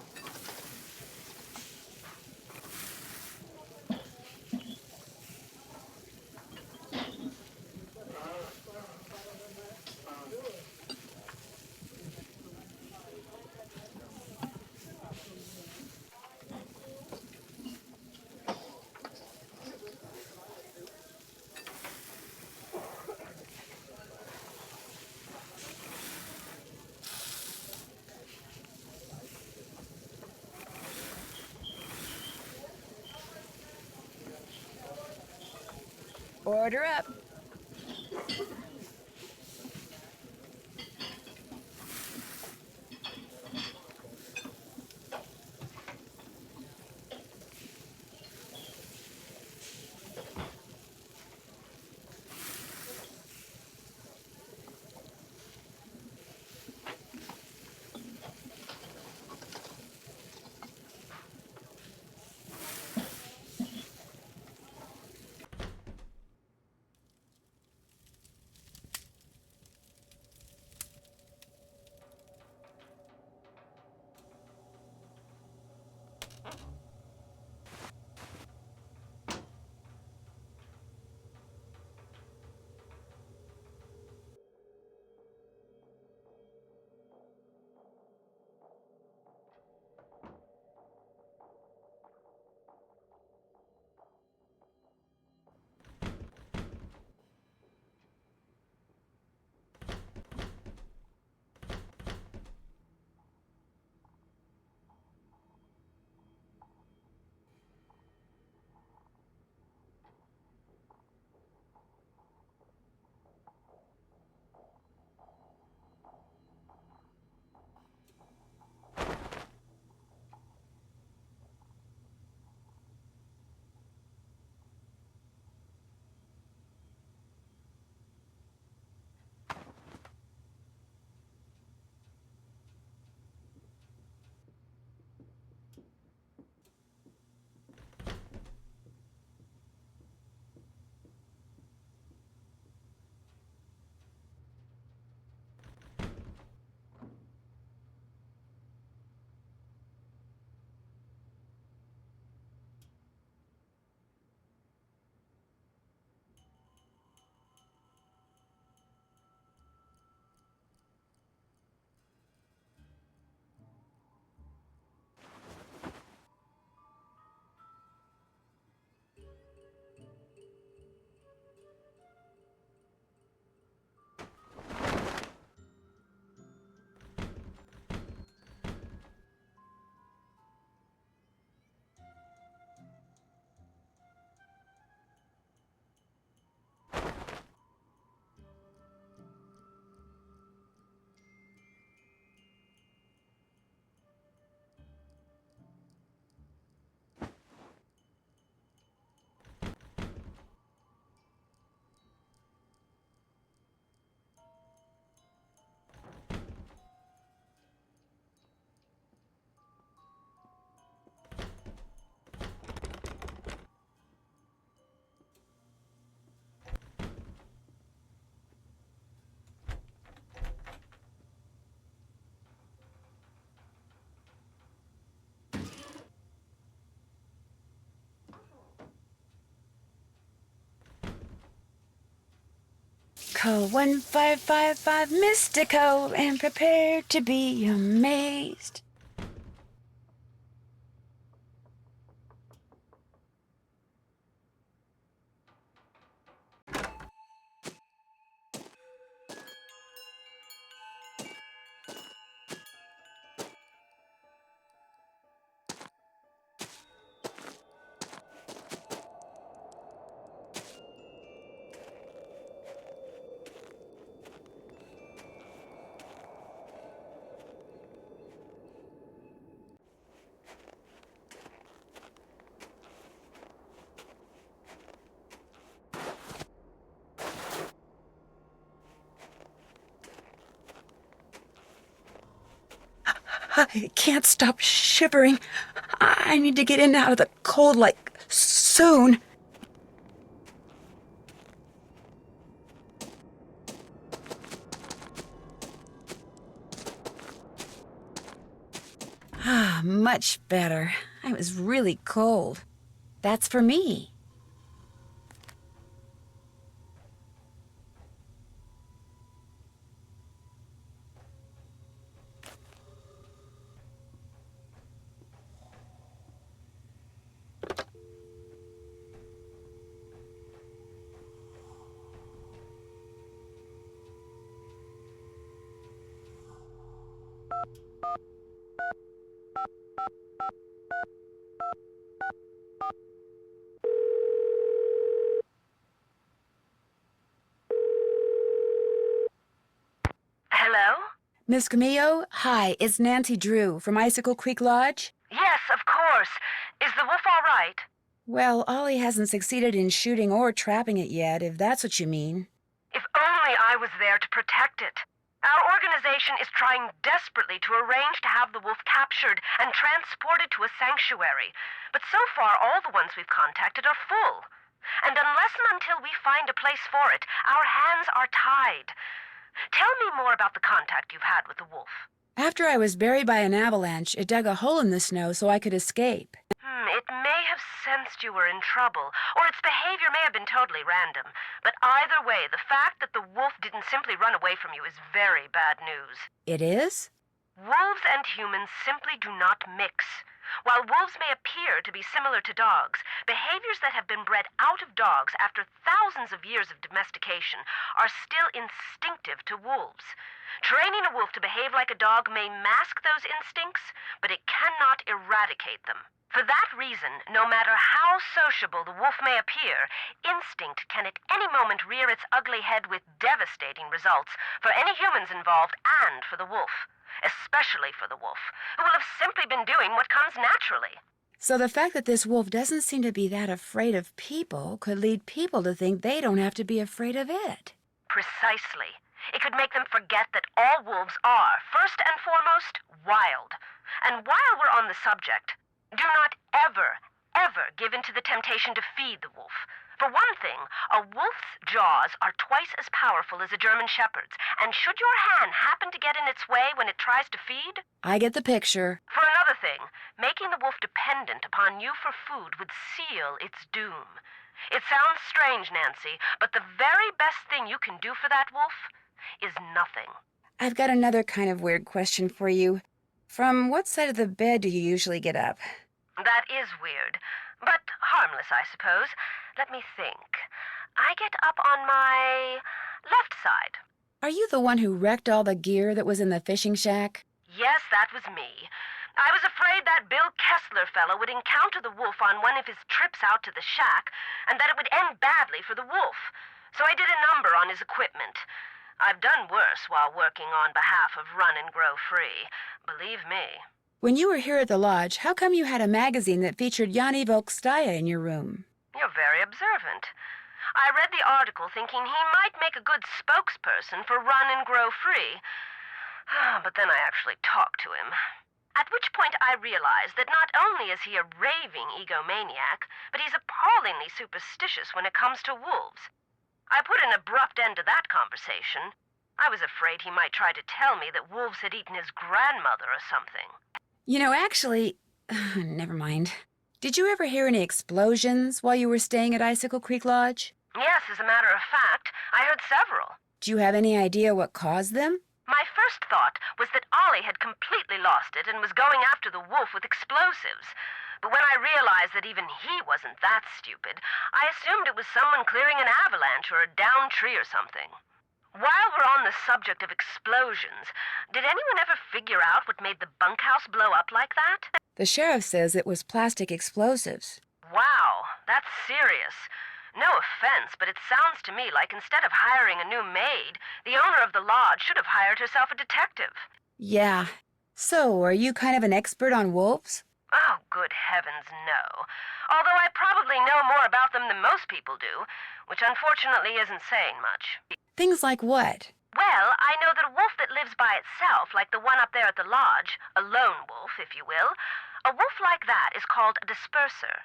Order up. Call 1555 Mystical and prepare to be amazed. I can't stop shivering. I need to get in and out of the cold, like, soon. Ah, much better. I was really cold. That's for me. Hello? Miss Camillo, hi, it's Nancy Drew from Icicle Creek Lodge. Yes, of course. Is the wolf all right? Well, Ollie hasn't succeeded in shooting or trapping it yet, if that's what you mean. If only I was there to protect it. Our organization is trying desperately to arrange to have the wolf captured and transported to a sanctuary. But so far, all the ones we've contacted are full. And unless and until we find a place for it, our hands are tied. Tell me more about the contact you've had with the wolf. After I was buried by an avalanche, it dug a hole in the snow so I could escape. It may have sensed you were in trouble, or its behavior may have been totally random. But either way, the fact that the wolf didn't simply run away from you is very bad news. It is? Wolves and humans simply do not mix. While wolves may appear to be similar to dogs, behaviors that have been bred out of dogs after thousands of years of domestication are still instinctive to wolves. Training a wolf to behave like a dog may mask those instincts, but it cannot eradicate them. For that reason, no matter how sociable the wolf may appear, instinct can at any moment rear its ugly head with devastating results for any humans involved and for the wolf. Especially for the wolf, who will have simply been doing what comes naturally. So the fact that this wolf doesn't seem to be that afraid of people could lead people to think they don't have to be afraid of it. Precisely. It could make them forget that all wolves are, first and foremost, wild. And while we're on the subject, do not ever, ever give in to the temptation to feed the wolf. For one thing, a wolf's jaws are twice as powerful as a German shepherd's, and should your hand happen to get in its way when it tries to feed... I get the picture. For another thing, making the wolf dependent upon you for food would seal its doom. It sounds strange, Nancy, but the very best thing you can do for that wolf is nothing. I've got another kind of weird question for you. From what side of the bed do you usually get up? That is weird, but harmless, I suppose. Let me think. I get up on my left side. Are you the one who wrecked all the gear that was in the fishing shack? Yes, that was me. I was afraid that Bill Kessler fellow would encounter the wolf on one of his trips out to the shack, and that it would end badly for the wolf. So I did a number on his equipment. I've done worse while working on behalf of Run and Grow Free. Believe me. When you were here at the lodge, how come you had a magazine that featured Yanni Volkstaya in your room? You're very observant. I read the article thinking he might make a good spokesperson for Run and Grow Free. But then I actually talked to him. At which point I realized that not only is he a raving egomaniac, but he's appallingly superstitious when it comes to wolves. I put an abrupt end to that conversation. I was afraid he might try to tell me that wolves had eaten his grandmother or something. You know, actually... never mind. Did you ever hear any explosions while you were staying at Icicle Creek Lodge? Yes, as a matter of fact, I heard several. Do you have any idea what caused them? My first thought was that Ollie had completely lost it and was going after the wolf with explosives. But when I realized that even he wasn't that stupid, I assumed it was someone clearing an avalanche or a downed tree or something. While we're on the subject of explosions, did anyone ever figure out what made the bunkhouse blow up like that? The sheriff says it was plastic explosives. Wow, that's serious. No offense, but it sounds to me like instead of hiring a new maid, the owner of the lodge should have hired herself a detective. Yeah. So, are you kind of an expert on wolves? Oh, good heavens, no. Although I probably know more about them than most people do, which unfortunately isn't saying much. Things like what? Well, I know that a wolf that lives by itself, like the one up there at the lodge, a lone wolf, if you will, a wolf like that is called a disperser.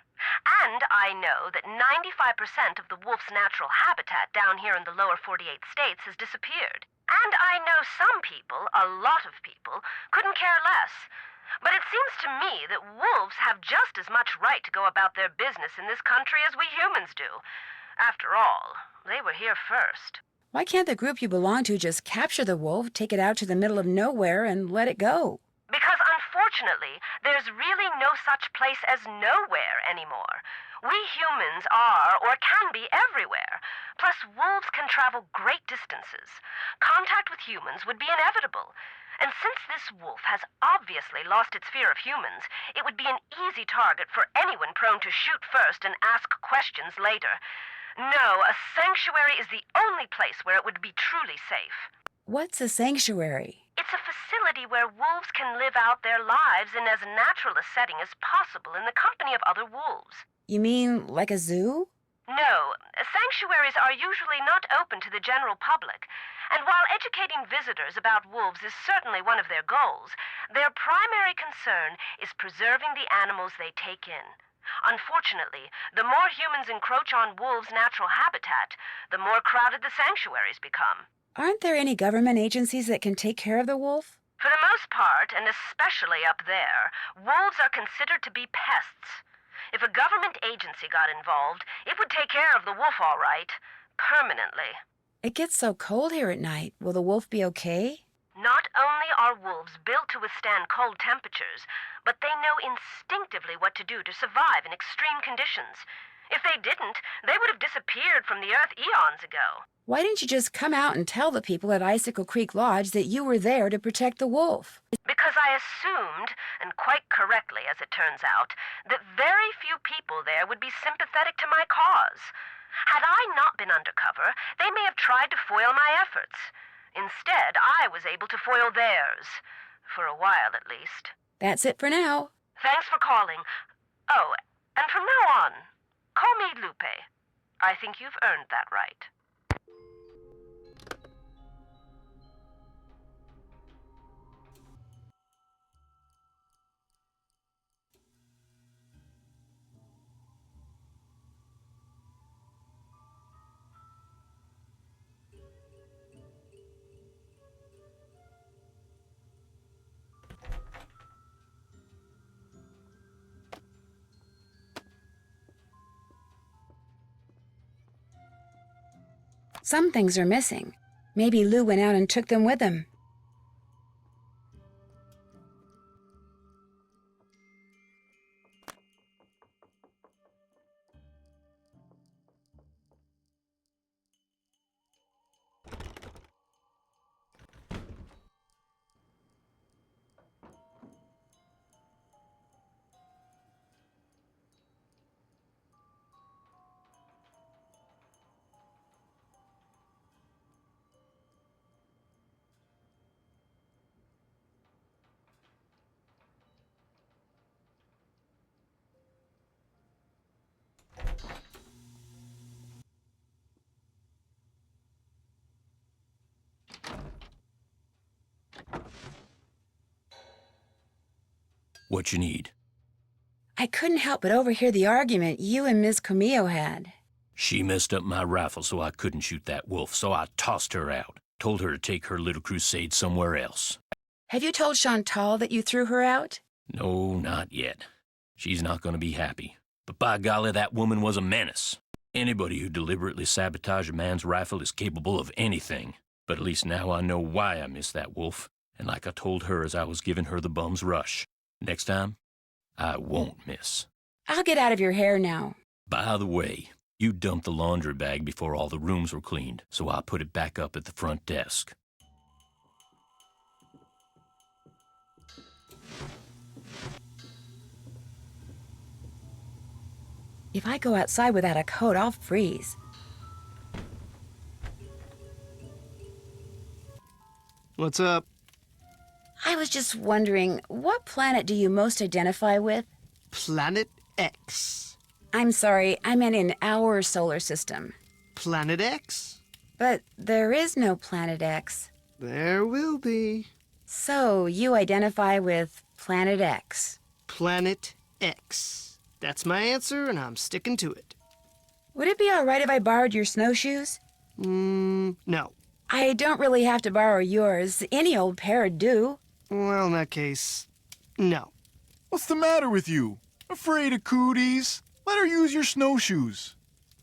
And I know that 95% of the wolf's natural habitat down here in the lower 48 states has disappeared. And I know some people, a lot of people, couldn't care less. But it seems to me that wolves have just as much right to go about their business in this country as we humans do. After all, they were here first. Why can't the group you belong to just capture the wolf, take it out to the middle of nowhere, and let it go? Because unfortunately, there's really no such place as nowhere anymore. We humans are, or can be, everywhere. Plus, wolves can travel great distances. Contact with humans would be inevitable. And since this wolf has obviously lost its fear of humans, it would be an easy target for anyone prone to shoot first and ask questions later. No, a sanctuary is the only place where it would be truly safe. What's a sanctuary? It's a facility where wolves can live out their lives in as natural a setting as possible in the company of other wolves. You mean like a zoo? No, sanctuaries are usually not open to the general public. And while educating visitors about wolves is certainly one of their goals, their primary concern is preserving the animals they take in. Unfortunately, the more humans encroach on wolves' natural habitat, the more crowded the sanctuaries become. Aren't there any government agencies that can take care of the wolf? For the most part, and especially up there, wolves are considered to be pests. If a government agency got involved, it would take care of the wolf all right, permanently. It gets so cold here at night. Will the wolf be okay? Not only are wolves built to withstand cold temperatures, but they know instinctively what to do to survive in extreme conditions. If they didn't, they would have disappeared from the earth eons ago. Why didn't you just come out and tell the people at Icicle Creek Lodge that you were there to protect the wolf? Because I assumed, and quite correctly as it turns out, that very few people there would be sympathetic to my cause. Had I not been undercover, they may have tried to foil my efforts. Instead, I was able to foil theirs. For a while, at least. That's it for now. Thanks for calling. Oh, and from now on, call me Lupe. I think you've earned that right. Some things are missing. Maybe Lou went out and took them with him. What you need? I couldn't help but overhear the argument you and Ms. Camillo had. She messed up my rifle so I couldn't shoot that wolf, so I tossed her out. Told her to take her little crusade somewhere else. Have you told Chantal that you threw her out? No, not yet. She's not going to be happy. But by golly, that woman was a menace. Anybody who deliberately sabotages a man's rifle is capable of anything. But at least now I know why I missed that wolf. And like I told her as I was giving her the bum's rush, next time, I won't miss. I'll get out of your hair now. By the way, you dumped the laundry bag before all the rooms were cleaned, so I put it back up at the front desk. If I go outside without a coat, I'll freeze. What's up? I was just wondering, what planet do you most identify with? Planet X. I'm sorry, I meant in our solar system. Planet X? But there is no Planet X. There will be. So you identify with Planet X. Planet X. That's my answer, and I'm sticking to it. Would it be all right if I borrowed your snowshoes? No. I don't really have to borrow yours. Any old pair would do. Well, in that case, no. What's the matter with you? Afraid of cooties? Let her use your snowshoes.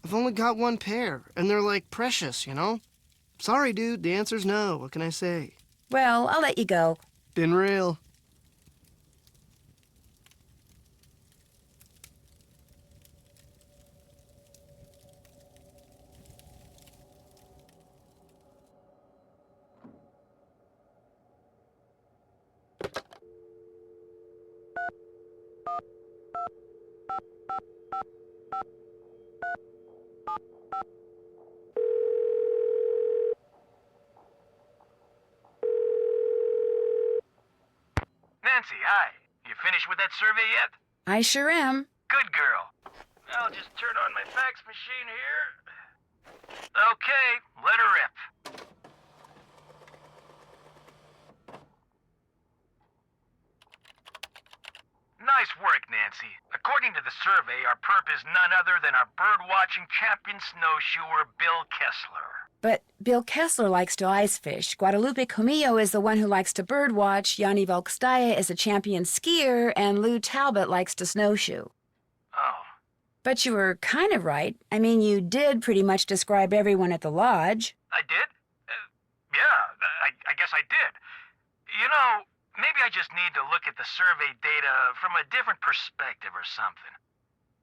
I've only got one pair, and they're like precious, you know? Sorry, dude, the answer's no. What can I say? Well, I'll let you go. Been real. Nancy, hi. You finished with that survey yet? I sure am. Good girl. I'll just turn on my fax machine here. Okay, let her rip. Nice work, Nancy. According to the survey, our perp is none other than our bird-watching champion snowshoer, Bill Kessler. But Bill Kessler likes to ice fish. Guadalupe Comillo is the one who likes to birdwatch. Yanni Volkstaya is a champion skier, and Lou Talbot likes to snowshoe. Oh. But you were kind of right. I mean, you did pretty much describe everyone at the lodge. I did? Yeah, I guess I did. You know, maybe I just need to look at the survey data from a different perspective or something.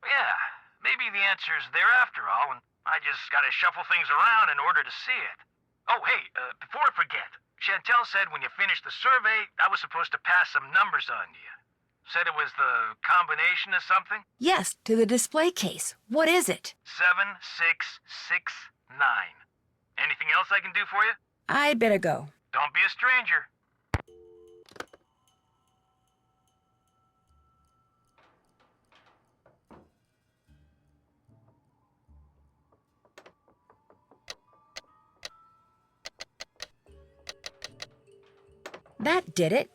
Yeah, maybe the answer's there after all, and I just gotta shuffle things around in order to see it. Oh, hey, before I forget, Chantel said when you finished the survey, I was supposed to pass some numbers on to you. Said it was the combination of something? Yes, to the display case. What is it? 7669. Anything else I can do for you? I'd better go. Don't be a stranger. That did it.